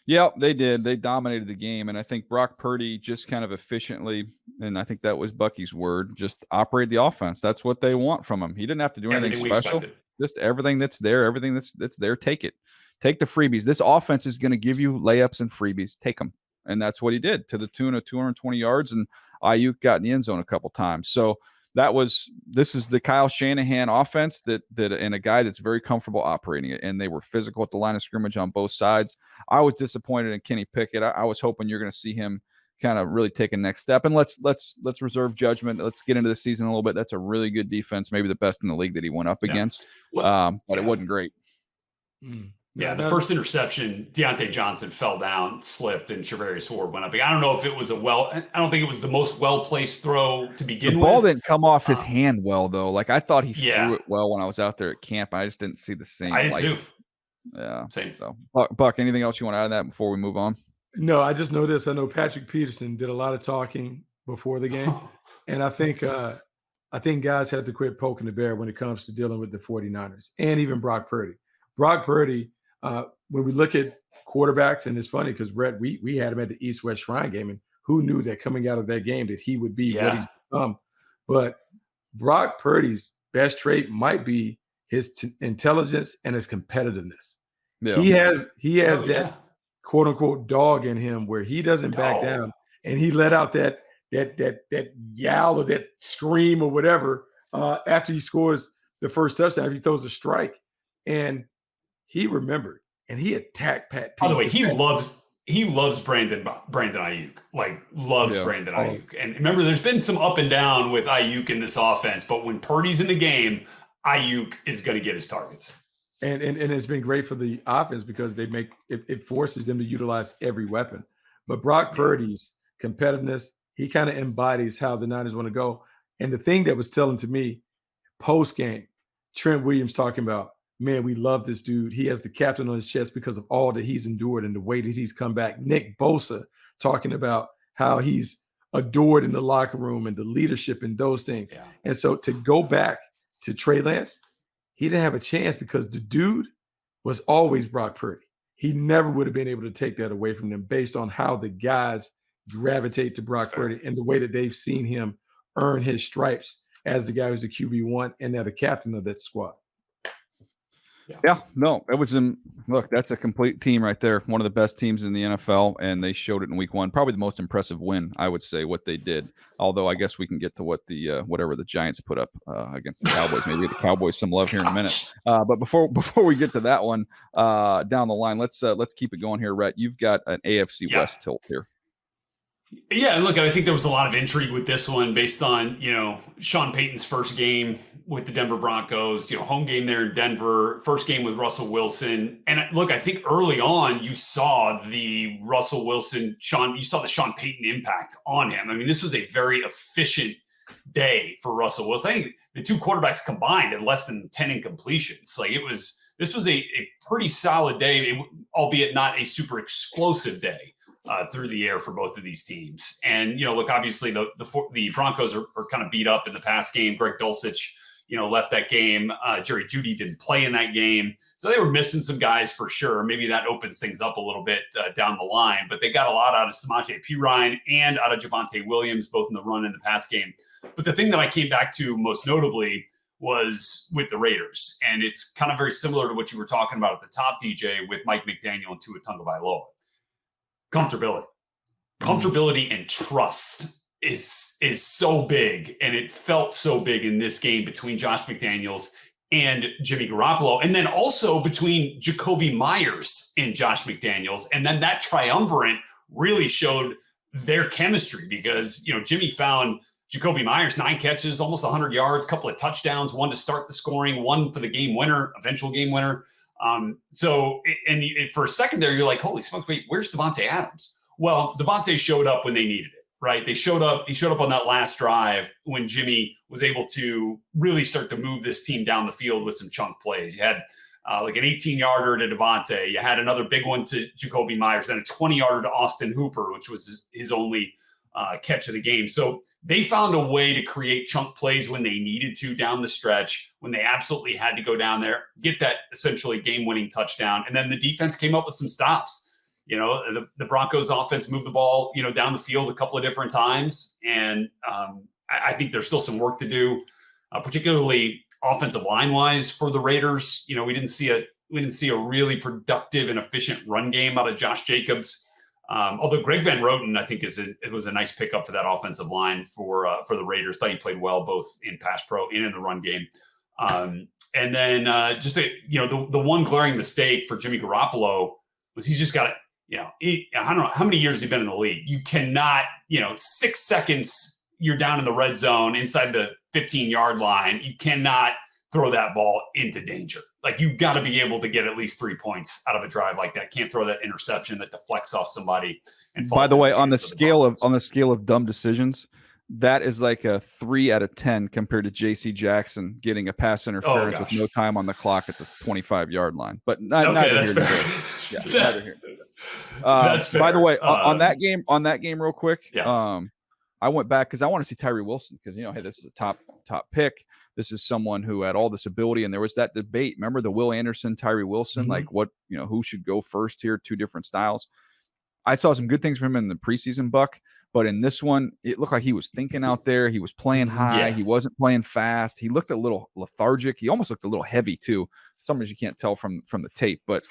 Yeah, they did. They dominated the game. And I think Brock Purdy just kind of efficiently, and I think that was Bucky's word, just operate the offense. That's what they want from him. He didn't have to do anything special. Just everything that's there, everything that's there, take it. Take the freebies. This offense is going to give you layups and freebies. Take them. And that's what he did to the tune of 220 yards. And Ayuk got in the end zone a couple times. So this is the Kyle Shanahan offense that and a guy that's very comfortable operating it. And they were physical at the line of scrimmage on both sides. I was disappointed in Kenny Pickett. I was hoping you're going to see him kind of really take a next step. And let's reserve judgment. Let's get into the season a little bit. That's a really good defense, maybe the best in the league that he went up against. But it wasn't great. Yeah, the first interception, Deontay Johnson fell down, slipped, and Charvarius Ward went up. I don't know if it was I don't think it was the most well-placed throw to begin with. The ball didn't come off his hand well, though. I thought he threw it well when I was out there at camp. I just didn't see the same. I did too. Yeah. Same. So, Buck, anything else you want to add to that before we move on? No, I just know this. I know Patrick Peterson did a lot of talking before the game, and I think guys have to quit poking the bear when it comes to dealing with the 49ers and even Brock Purdy. Brock Purdy, when we look at quarterbacks, and it's funny because Rhett, we had him at the East-West Shrine game, and who knew that coming out of that game that he would be what he's become. But Brock Purdy's best trait might be his intelligence and his competitiveness. Yeah. He has that quote unquote dog in him where he doesn't back down, and he let out that yowl or that scream or whatever after he scores the first touchdown, after he throws a strike, and he remembered and he attacked Pat. By the way, he loves Brandon Ayuk, Brandon Ayuk. And remember, there's been some up and down with Ayuk in this offense, but when Purdy's in the game, Ayuk is going to get his targets. And it's been great for the offense because it forces them to utilize every weapon. But Brock Purdy's competitiveness, he kind of embodies how the Niners want to go. And the thing that was telling to me post game, Trent Williams talking about, man, we love this dude. He has the captain on his chest because of all that he's endured and the way that he's come back. Nick Bosa talking about how he's adored in the locker room and the leadership and those things. Yeah. And so to go back to Trey Lance, he didn't have a chance because the dude was always Brock Purdy. He never would have been able to take that away from them based on how the guys gravitate to Brock Purdy and the way that they've seen him earn his stripes as the guy who's the QB1 and now the captain of that squad. Yeah, no, it was look, that's a complete team right there. One of the best teams in the NFL, and they showed it in week one. Probably the most impressive win, I would say, what they did. Although I guess we can get to what the whatever the Giants put up against the Cowboys. Maybe the Cowboys some love here in a minute. But before we get to that one down the line, let's keep it going here, Rhett. You've got an AFC West tilt here. Yeah, and look, I think there was a lot of intrigue with this one based on, Sean Payton's first game with the Denver Broncos, home game there in Denver, first game with Russell Wilson. And look, I think early on you saw the Russell Wilson, you saw the Sean Payton impact on him. I mean, this was a very efficient day for Russell Wilson. I think the two quarterbacks combined had less than 10 incompletions. This was a pretty solid day, albeit not a super explosive day. Through the air for both of these teams. And, look, obviously the Broncos are kind of beat up in the past game. Greg Dulcich, left that game. Jerry Jeudy didn't play in that game. So they were missing some guys for sure. Maybe that opens things up a little bit down the line. But they got a lot out of Samaje Perine and out of Javonte Williams, both in the run and the pass game. But the thing that I came back to most notably was with the Raiders. And it's kind of very similar to what you were talking about at the top, DJ, with Mike McDaniel and Tua Tagovailoa. Comfortability and trust is so big, and it felt so big in this game between Josh McDaniels and Jimmy Garoppolo, and then also between Jacoby Myers and Josh McDaniels. And then that triumvirate really showed their chemistry because, Jimmy found Jacoby Myers 9 catches, almost 100 yards, couple of touchdowns, one to start the scoring, one for the game winner, eventual game winner. So for a second there, you're like, holy smokes, wait, where's Devontae Adams? Well, Devontae showed up when they needed it, right? He showed up on that last drive when Jimmy was able to really start to move this team down the field with some chunk plays. You had like an 18-yarder to Devontae. You had another big one to Jacoby Myers, then a 20-yarder to Austin Hooper, which was his only catch of the game. So they found a way to create chunk plays when they needed to down the stretch, when they absolutely had to go down there, get that essentially game-winning touchdown. And then the defense came up with some stops. The Broncos offense moved the ball, down the field a couple of different times. And I think there's still some work to do, particularly offensive line-wise for the Raiders. We didn't see a really productive and efficient run game out of Josh Jacobs. Although Greg Van Roten, I think it was a nice pickup for that offensive line for the Raiders. Thought he played well both in pass pro and in the run game. And then the one glaring mistake for Jimmy Garoppolo was he's just got I don't know how many years has he been in the league. You cannot 6 seconds you're down in the red zone inside the 15-yard line. You cannot throw that ball into danger. You've got to be able to get at least 3 points out of a drive like that. Can't throw that interception that deflects off somebody. And by the way, on the scale of dumb decisions, that is like a 3 out of 10 compared to J.C. Jackson getting a pass interference with no time on the clock at the 25-yard line. But neither here nor there. Yeah, neither here. That's fair. By the way, on that game, real quick. Yeah. I went back because I want to see Tyree Wilson because hey, this is a top pick. This is someone who had all this ability, and there was that debate. Remember the Will Anderson, Tyree Wilson, like what who should go first here? Two different styles. I saw some good things from him in the preseason, Buck, but in this one, it looked like he was thinking out there. He was playing high. Yeah. He wasn't playing fast. He looked a little lethargic. He almost looked a little heavy too. Sometimes you can't tell from the tape, but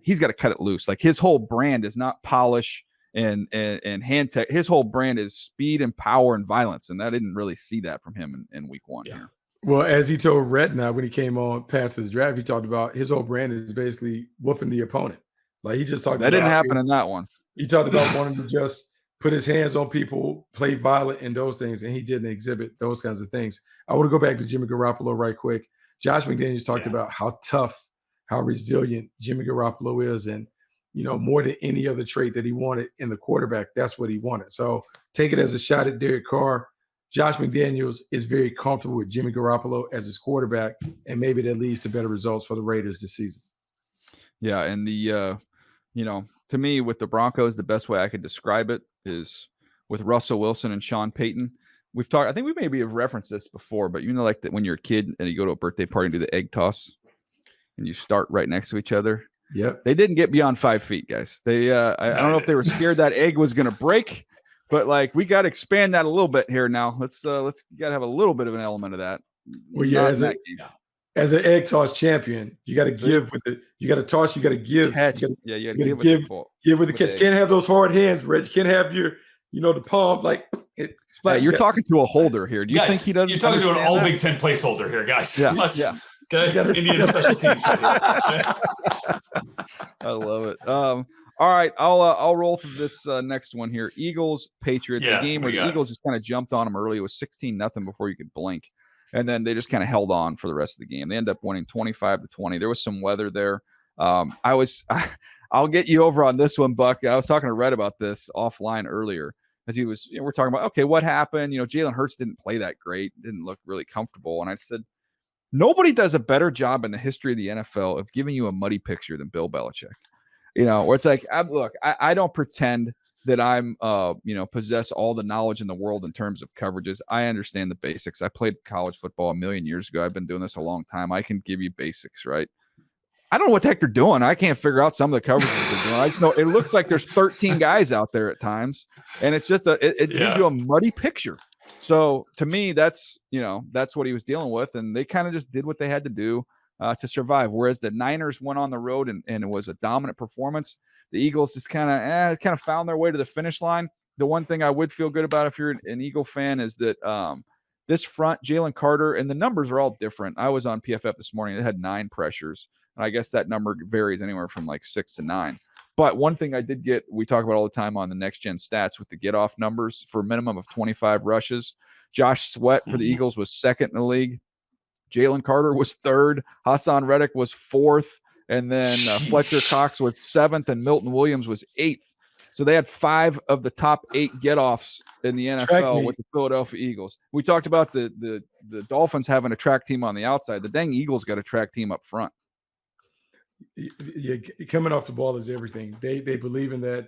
he's got to cut it loose. Like his whole brand is not polish and hand tech. His whole brand is speed and power and violence, and I didn't really see that from him in week one. Yeah. Well, as he told Retna when he came on Path to the Draft, he talked about his whole brand is basically whooping the opponent. Like he just talked that about didn't happen in that one. He talked about wanting to just put his hands on people, play violent and those things, and he didn't exhibit those kinds of things. I want to go back to Jimmy Garoppolo right quick. Josh McDaniels talked about how tough, how resilient Jimmy Garoppolo is, and more than any other trait that he wanted in the quarterback, that's what he wanted. So take it as a shot at Derek Carr. Josh McDaniels is very comfortable with Jimmy Garoppolo as his quarterback, and maybe that leads to better results for the Raiders this season. Yeah, and the to me, with the Broncos, the best way I could describe it is with Russell Wilson and Sean Payton. We've talked, I think we maybe have referenced this before, but like that when you're a kid and you go to a birthday party and do the egg toss and you start right next to each other. Yep. They didn't get beyond 5 feet, guys. They I don't know if they were scared that egg was going to break, but like we got to expand that a little bit here now. Let's got to have a little bit of an element of that. Well, yeah, as an egg toss champion, you got to give with it. You got to toss. You got to give. You got to give with the catch. Can't have those hard hands, Reg. You can't have your, the palm like it. You're talking to a holder here. Do you think he doesn't? You're talking to an all Big Ten placeholder here, guys. Yeah. Okay. Indian special teams. Right I love it. All right, I'll roll through this next one here. Eagles, Patriots, a game where the Eagles just kind of jumped on them early. It was 16-0 before you could blink. And then they just kind of held on for the rest of the game. They end up winning 25-20. There was some weather there. I'll get you over on this one, Buck. I was talking to Red about this offline earlier as he was, we're talking about, okay, what happened? Jalen Hurts didn't play that great, didn't look really comfortable. And I said, nobody does a better job in the history of the NFL of giving you a muddy picture than Bill Belichick. Where it's like, I don't pretend that I'm, possess all the knowledge in the world in terms of coverages. I understand the basics. I played college football a million years ago. I've been doing this a long time. I can give you basics, right? I don't know what the heck they're doing. I can't figure out some of the coverages they're doing. I just know it looks like there's 13 guys out there at times, and it's just it gives you a muddy picture. So to me, that's what he was dealing with, and they kind of just did what they had to do to survive. Whereas the Niners went on the road and it was a dominant performance. The Eagles just kind of found their way to the finish line. The one thing I would feel good about if you're an Eagle fan is that this front, Jalen Carter, and the numbers are all different. I was on PFF this morning. It had 9 pressures, and I guess that number varies anywhere from like 6 to 9. But one thing I did get, we talk about all the time on the Next Gen Stats with the get-off numbers for a minimum of 25 rushes. Josh Sweat for the Eagles was second in the league. Jalen Carter was third. Hassan Reddick was fourth. And then Fletcher Cox was 7th, and Milton Williams was 8th. So they had 5 of the top 8 get-offs in the NFL with the Philadelphia Eagles. We talked about the Dolphins having a track team on the outside. The dang Eagles got a track team up front. Yeah, coming off the ball is everything. They believe in that.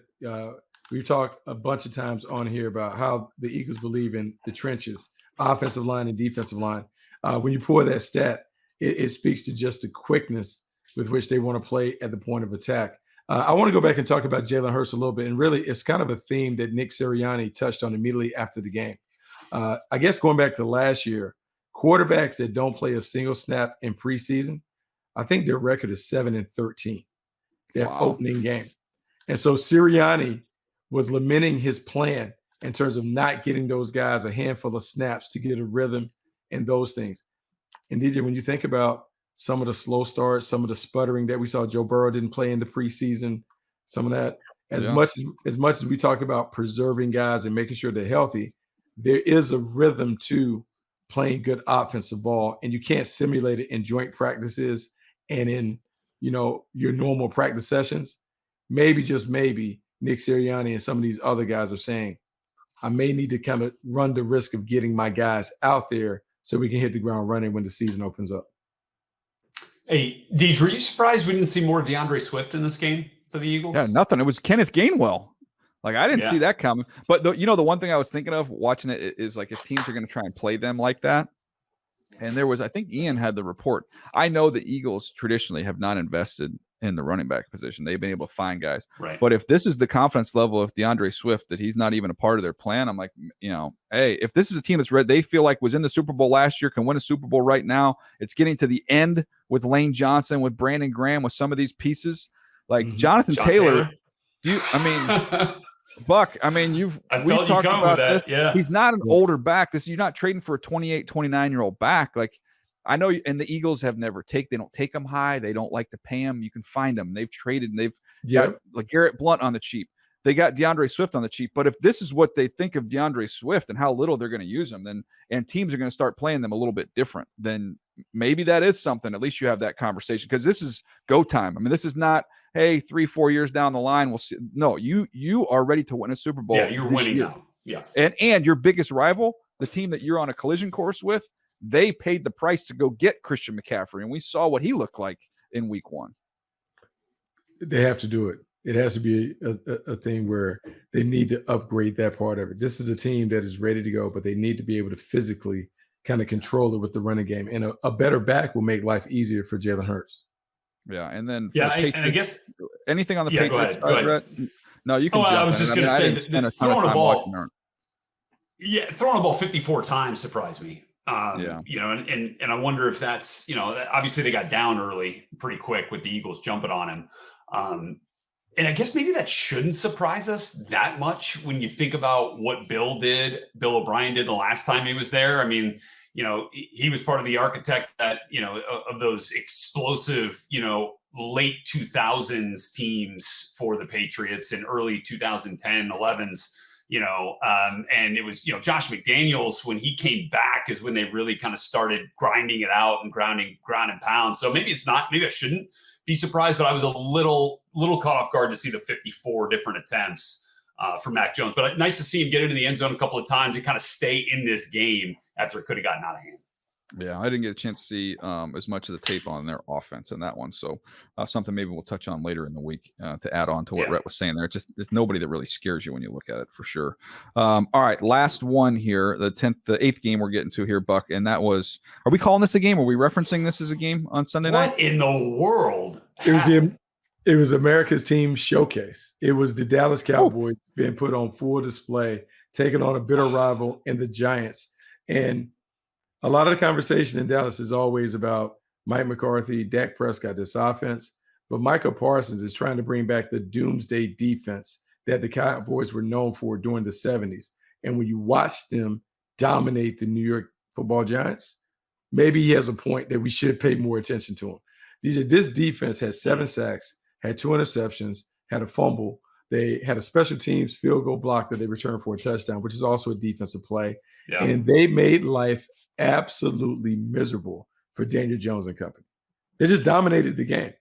We've talked a bunch of times on here about how the Eagles believe in the trenches, offensive line and defensive line. When you pull that stat, it speaks to just the quickness with which they want to play at the point of attack. I want to go back and talk about Jalen Hurts a little bit. And really, it's kind of a theme that Nick Sirianni touched on immediately after the game. I guess going back to last year, quarterbacks that don't play a single snap in preseason, I think their record is 7-13, their opening game. And so Sirianni was lamenting his plan in terms of not getting those guys a handful of snaps to get a rhythm and those things. And DJ, when you think about some of the slow starts, some of the sputtering that we saw, Joe Burrow didn't play in the preseason, some of that, as much as we talk about preserving guys and making sure they're healthy, there is a rhythm to playing good offensive ball, and you can't simulate it in joint practices and in, your normal practice sessions. Maybe, just maybe, Nick Sirianni and some of these other guys are saying, I may need to kind of run the risk of getting my guys out there so we can hit the ground running when the season opens up. Hey, Deej, were you surprised we didn't see more DeAndre Swift in this game for the Eagles? Yeah, nothing. It was Kenneth Gainwell. Like, I didn't see that coming. But, the one thing I was thinking of watching it is, like, if teams are going to try and play them like that, and there was, I think Ian had the report. I know the Eagles traditionally have not invested in the running back position. They've been able to find guys. Right. But if this is the confidence level of DeAndre Swift that he's not even a part of their plan, I'm like, hey, if this is a team that's they feel like was in the Super Bowl last year, can win a Super Bowl right now, it's getting to the end with Lane Johnson, with Brandon Graham, with some of these pieces. Like Jonathan Taylor, Buck, I mean, we've talked about this. Yeah. He's not an older back. You're not trading for a 28, 29-year-old back. Like, I know, and the Eagles have never they don't take them high. They don't like to pay them. You can find them. They've traded, and they've got like Garrett Blunt on the cheap. They got DeAndre Swift on the cheap. But if this is what they think of DeAndre Swift and how little they're going to use him, and teams are going to start playing them a little bit different, then maybe that is something. At least you have that conversation, because this is go time. I mean, this is not, hey, 3-4 years down the line, we'll see. No, you are ready to win a Super Bowl. Yeah, you're winning now. Yeah. And your biggest rival, the team that you're on a collision course with, they paid the price to go get Christian McCaffrey, and we saw what he looked like in week 1. They have to do it. It has to be a thing where they need to upgrade that part of it. This is a team that is ready to go, but they need to be able to physically kind of control it with the running game. And a better back will make life easier for Jalen Hurts. Yeah, and then and I guess anything on the Patriots go ahead. Brett? No, you can. I was just going to say that throwing a ball. Throwing a ball 54 times surprised me. And I wonder if that's, obviously they got down early pretty quick with the Eagles jumping on him. And I guess maybe that shouldn't surprise us that much when you think about what Bill O'Brien did the last time he was there. I mean, he was part of the architect that, of those explosive, late 2000s teams for the Patriots and early 2010, 11s. And it was, Josh McDaniels, when he came back is when they really kind of started grinding it out and ground and pound. So maybe I shouldn't be surprised, but I was a little caught off guard to see the 54 different attempts for Mac Jones. But nice to see him get into the end zone a couple of times and kind of stay in this game after it could have gotten out of hand. Yeah, I didn't get a chance to see as much of the tape on their offense in that one. So something maybe we'll touch on later in the week to add on to what Rhett was saying there. There's nobody that really scares you when you look at it, for sure. All right, last one here, the 8th game we're getting to here, Buck, and that was, are we calling this a game? Are we referencing this as a game on Sunday night? What in the world? It was America's team showcase. It was the Dallas Cowboys being put on full display, taking on a bitter rival in the Giants. And a lot of the conversation in Dallas is always about Mike McCarthy, Dak Prescott, this offense. But Micah Parsons is trying to bring back the doomsday defense that the Cowboys were known for during the 70s. And when you watch them dominate the New York Football Giants, maybe he has a point that we should pay more attention to him. This defense had 7 sacks, had 2 interceptions, had a fumble. They had a special teams field goal block that they returned for a touchdown, which is also a defensive play. Yeah. And they made life absolutely miserable for Daniel Jones and company. They just dominated the game.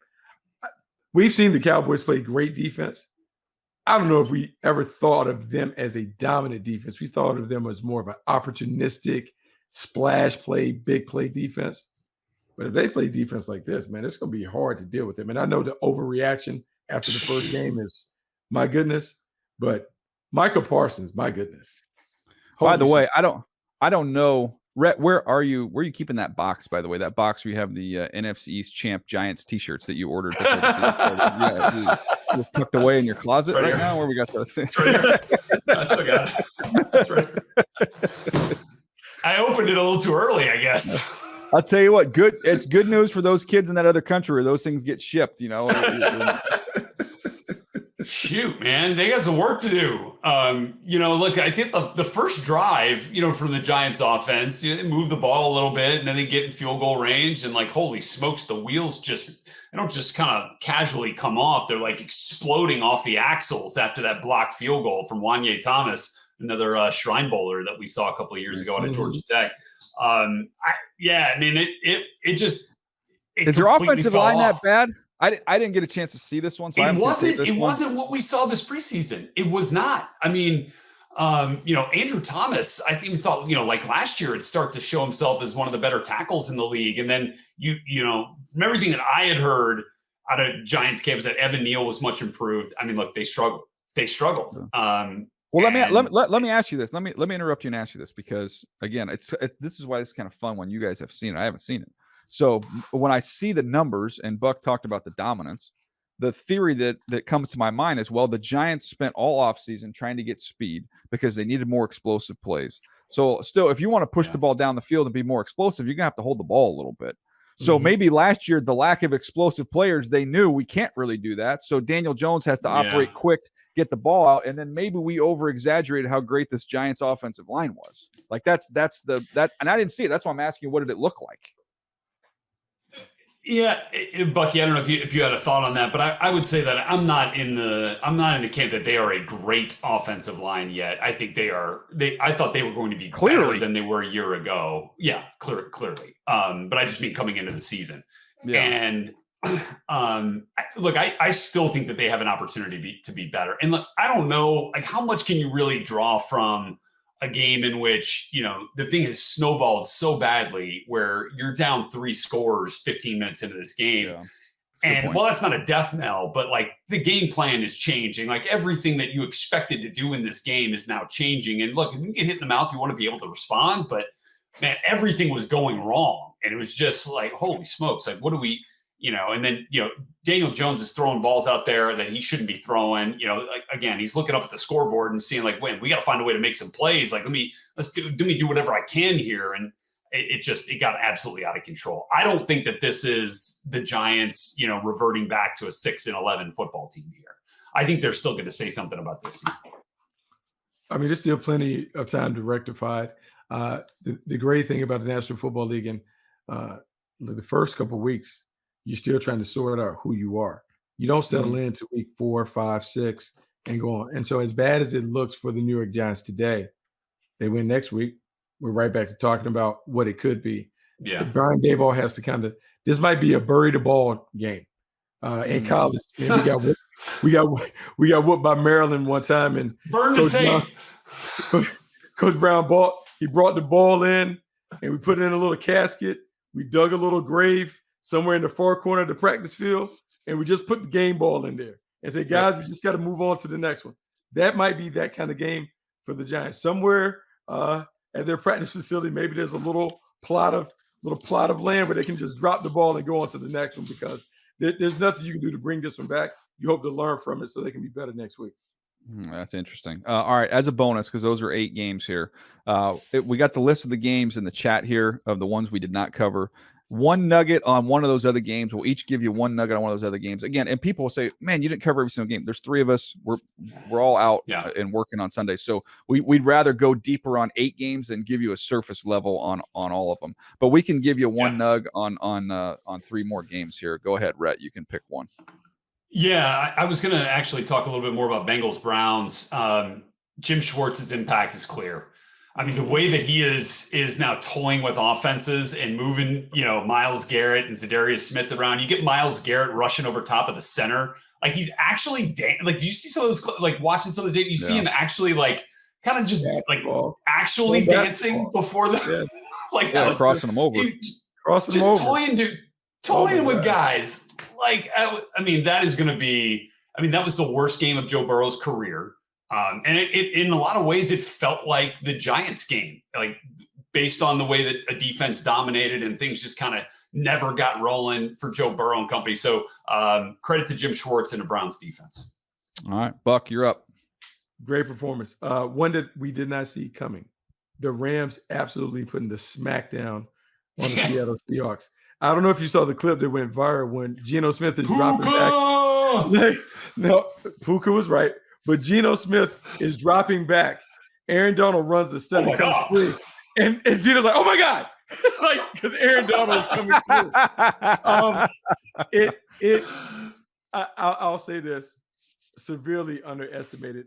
We've seen the Cowboys play great defense. I don't know if we ever thought of them as a dominant defense. We thought of them as more of an opportunistic splash play, big play defense. But if they play defense like this, man, it's going to be hard to deal with them. And I know the overreaction after the first game is, my goodness. But Micah Parsons, my goodness. By the way, I don't know. Rhett, where are you keeping that box, by the way? That box where you have the NFC East champ Giants t-shirts that you ordered. You're tucked away in your closet right now? Where we got those? Right here. I still got it. That's right. I opened it a little too early, I guess. I'll tell you what, it's good news for those kids in that other country where those things get shipped, Shoot, man, they got some work to do. Look, I think the first drive, from the Giants offense, they move the ball a little bit and then they get in field goal range and holy smokes, the wheels they don't just kind of casually come off. They're exploding off the axles after that blocked field goal from Wanye Thomas, another Shrine Bowler that we saw a couple of years ago out of Georgia Tech. Is their offensive line that bad? I didn't get a chance to see this one. So it wasn't what we saw this preseason. It was not. I mean, Andrew Thomas, I think we thought, like last year, it'd start to show himself as one of the better tackles in the league. And then from everything that I had heard out of Giants camp is that Evan Neal was much improved. I mean, look, they struggled. Well, let me ask you this. Let me interrupt you and ask you this, because again, this is why it's kind of fun when you guys have seen it. I haven't seen it. So when I see the numbers, and Buck talked about the dominance, the theory that comes to my mind is, well, the Giants spent all offseason trying to get speed because they needed more explosive plays. So still, if you want to push the ball down the field and be more explosive, you're gonna have to hold the ball a little bit. So maybe last year, the lack of explosive players, they knew we can't really do that. So Daniel Jones has to operate quick, get the ball out, and then maybe we over-exaggerated how great this Giants offensive line was. Like that's and I didn't see it. That's why I'm asking you, what did it look like? Yeah, Bucky, I don't know if you had a thought on that, but I would say that I'm not in the camp that they are a great offensive line yet. I think I thought they were going to be better than they were a year ago. Yeah, clearly. But I just mean coming into the season. Yeah. And look, I still think that they have an opportunity to be better. And look, I don't know, like, how much can you really draw from a game in which, the thing has snowballed so badly where you're down 3 scores 15 minutes into this game. Yeah. And well, that's not a death knell, but like the game plan is changing. Like everything that you expected to do in this game is now changing. And look, if you get hit in the mouth, you want to be able to respond, but man, everything was going wrong. And it was just like, holy smokes. Like, what do we, and then, Daniel Jones is throwing balls out there that he shouldn't be throwing. Like, again, he's looking up at the scoreboard and seeing like, wait, we got to find a way to make some plays. Like, let me do whatever I can here. And it got absolutely out of control. I don't think that this is the Giants, reverting back to a 6-11 football team here. I think they're still going to say something about this season. I mean, there's still plenty of time to rectify it. The great thing about the National Football League and the first couple of weeks, you're still trying to sort out who you are. You don't settle into week 4, 5, 6 and go on. And so as bad as it looks for the New York Giants today, they win next week. We're right back to talking about what it could be. Yeah. But Brian Daboll has to this might be a bury the ball game. In college, we got whooped by Maryland one time, and burn the tape. Coach Brown brought the ball in, and we put it in a little casket. We dug a little grave somewhere in the far corner of the practice field, and we just put the game ball in there and say, guys, we just got to move on to the next one. That might be that kind of game for the Giants. Somewhere at their practice facility, maybe there's a little plot of land where they can just drop the ball and go on to the next one, because there's nothing you can do to bring this one back. You hope to learn from it so they can be better next week. That's interesting. All right, as a bonus, because those are 8 games here, we got the list of the games in the chat here of the ones we did not cover. One nugget on one of those other games. We'll each give you one nugget on one of those other games. Again, and people will say, man, you didn't cover every single game. There's 3 of us. We're all out and working on Sunday. So we'd rather go deeper on 8 games than give you a surface level on all of them. But we can give you one nug on 3 more games here. Go ahead, Rhett. You can pick one. Yeah, I was going to actually talk a little bit more about Bengals-Browns. Jim Schwartz's impact is clear. I mean, the way that he is now toying with offenses and moving, Myles Garrett and Zadarius Smith around. You get Myles Garrett rushing over top of the center. Like, he's actually like, do you see some of those, like, watching some of the tape? You see him actually, like, kind of just actually dancing before the like crossing them over. Toying with guys. Like, I mean, that is going to be, that was the worst game of Joe Burrow's career. And it in a lot of ways, it felt like the Giants game, like based on the way that a defense dominated and things just kind of never got rolling for Joe Burrow and company. So credit to Jim Schwartz and the Browns defense. All right, Buck, you're up. Great performance. One that we did not see coming. The Rams absolutely putting the smackdown on the Seattle Seahawks. I don't know if you saw the clip that went viral when Geno Smith is dropping back. No, Puka was right. But Geno Smith is dropping back. Aaron Donald runs the study comes free. And Geno's like, oh my God. Like, because Aaron Donald is coming through. I'll say this. Severely underestimated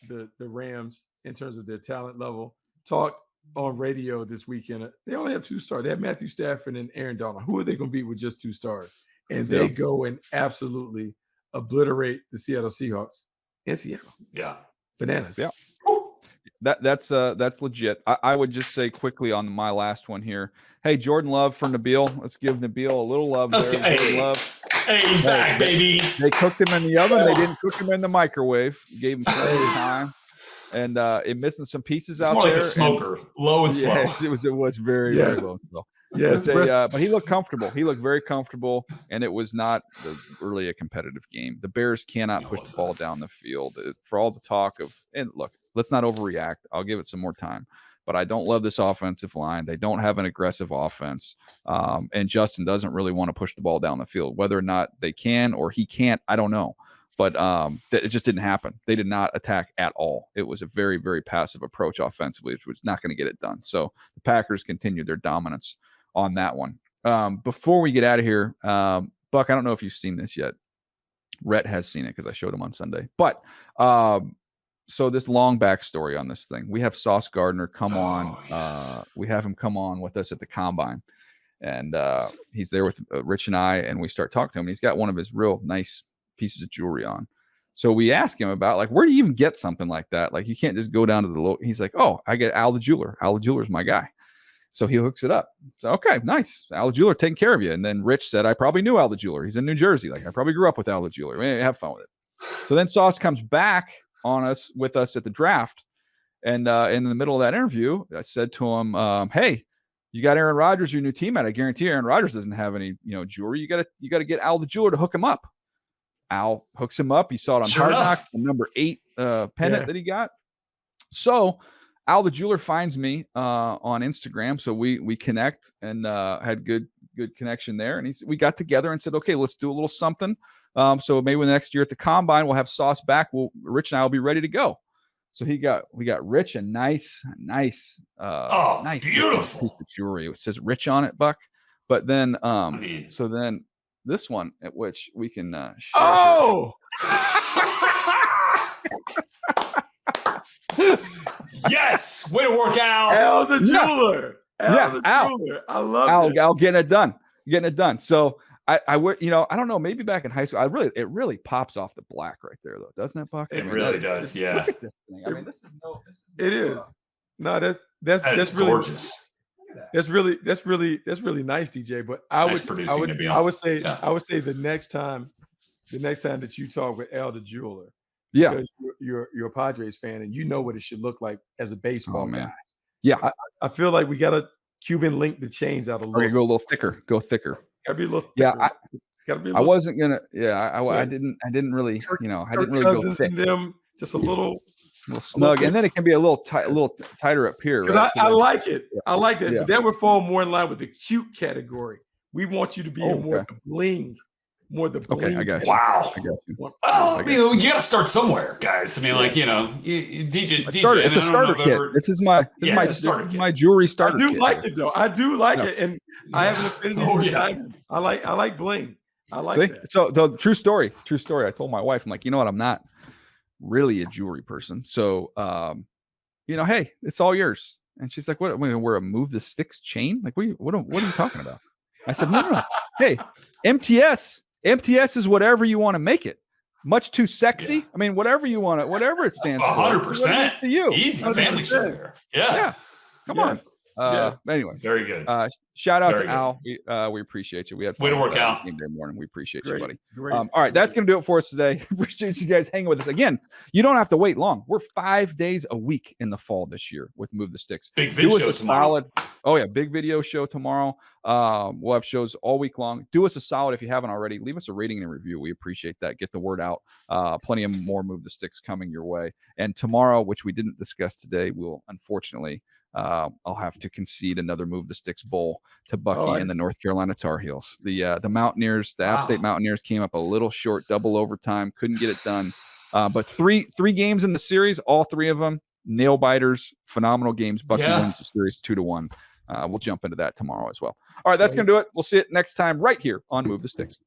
the Rams in terms of their talent level. Talked on radio this weekend. They only have 2 stars. They have Matthew Stafford and Aaron Donald. Who are they going to beat with just 2 stars? And they go and absolutely obliterate the Seattle Seahawks. In Seattle. Yeah. Bananas. Yeah. That's legit. I would just say quickly on my last one here. Hey, Jordan Love for Nabil. Let's give Nabil a little love there. Hey, Love. Hey, he's back, baby. They cooked him in the oven. They didn't cook him in the microwave. Gave him plenty of time. And it missing some pieces it's out more there. Like a smoker, low and slow. Yes, it was very, very low and slow. Yes, but he looked comfortable. He looked very comfortable, and it was not really a competitive game. The Bears cannot push the ball down the field. For all the talk of, and look, let's not overreact. I'll give it some more time. But I don't love this offensive line. They don't have an aggressive offense. And Justin doesn't really want to push the ball down the field. Whether or not they can or he can't, I don't know. But it just didn't happen. They did not attack at all. It was a very, very passive approach offensively, which was not going to get it done. So the Packers continued their dominance on that one. Before we get out of here, Buck, I don't know if you've seen this yet. Rhett has seen it because I showed him on Sunday. But so this long backstory on this thing. We have Sauce Gardner come on. Yes. We have him come on with us at the Combine. And he's there with Rich and I, and we start talking to him. And he's got one of his real nice pieces of jewelry on. So we ask him about, like, where do you even get something like that? Like, you can't just go down to the low. He's like, oh, I get Al the jeweler. Al the jeweler's my guy. So he hooks it up. So, okay, nice. Al the jeweler taking care of you. And then Rich said, I probably knew Al the jeweler. He's in New Jersey. Like, I probably grew up with Al the jeweler. Have fun with it. So then Sauce comes back with us at the draft. And in the middle of that interview, I said to him, hey, you got Aaron Rodgers, your new teammate. I guarantee Aaron Rodgers doesn't have any, jewelry. You got to get Al the jeweler to hook him up. Al hooks him up. You saw it on Hard Knocks, the number 8 pennant that he got. So Al the jeweler finds me on Instagram. So we connect and had good connection there. And we got together and said, okay, let's do a little something. So maybe the next year at the Combine, we'll have Sauce back. Rich and I will be ready to go. So we got Rich a nice beautiful piece of jewelry. It says Rich on it, Buck. But then, so then this one at which we can share. Oh, yes, way to work out. Al the jeweler. Al the jeweler. I love it. Al getting it done. So I would, I don't know, maybe back in high school, it really pops off the black right there, though, doesn't it, Buck? It really does, yeah. Look at this thing. I mean, this is it is. No, that's really gorgeous. That's really nice, DJ. But I would say the next time that you talk with Al the jeweler, because you're a Padres fan and you know what it should look like as a baseball guy. Yeah, I feel like we got to Cuban link the chains out a little. Okay, go a little thicker. Go thicker. Gotta be a little. Yeah, thicker. I wasn't gonna. Yeah, I didn't really. I didn't really go thick. Them just a little snug, and then it can be a little tighter up here. Because I like it. I like that. Yeah. But that would fall more in line with the cute category. We want you to be more the bling. More the bling. Okay, I got you. Wow. I got you. Well, you got to start somewhere, guys. I mean, DJ. It's a starter kit. This is my jewelry starter kit. I do like it, though. I do like it, and I have an affinity for diamond. I like bling. I like that. So the true story. I told my wife, I'm like, you know what? I'm not really a jewelry person. So, hey, it's all yours. And she's like, what? I'm going to wear a move the sticks chain? Like, what are you talking about? I said, no. Hey, MTS is whatever you want to make it. Much too sexy. Yeah. I mean, whatever you want it, whatever it stands for. 100%. To you. Easy family share. Yeah. Come on. Anyways, very good. Shout out to Al. We appreciate you. We had fun. Way to work out. Game day morning. We appreciate you, buddy. Great. All right, that's going to do it for us today. Appreciate you guys hanging with us. Again, you don't have to wait long. We're 5 days a week in the fall this year with Move the Sticks. Big video show tomorrow. Big video show tomorrow. We'll have shows all week long. Do us a solid if you haven't already. Leave us a rating and a review. We appreciate that. Get the word out. Plenty of more Move the Sticks coming your way. And tomorrow, which we didn't discuss today, we'll unfortunately I'll have to concede another Move the Sticks bowl to Bucky and the North Carolina Tar Heels. The Mountaineers, the App State Mountaineers came up a little short, double overtime, couldn't get it done. But three games in the series, all 3 of them nail biters, phenomenal games. Bucky wins the series 2-1. We'll jump into that tomorrow as well. All right, that's going to do it. We'll see it next time right here on Move the Sticks.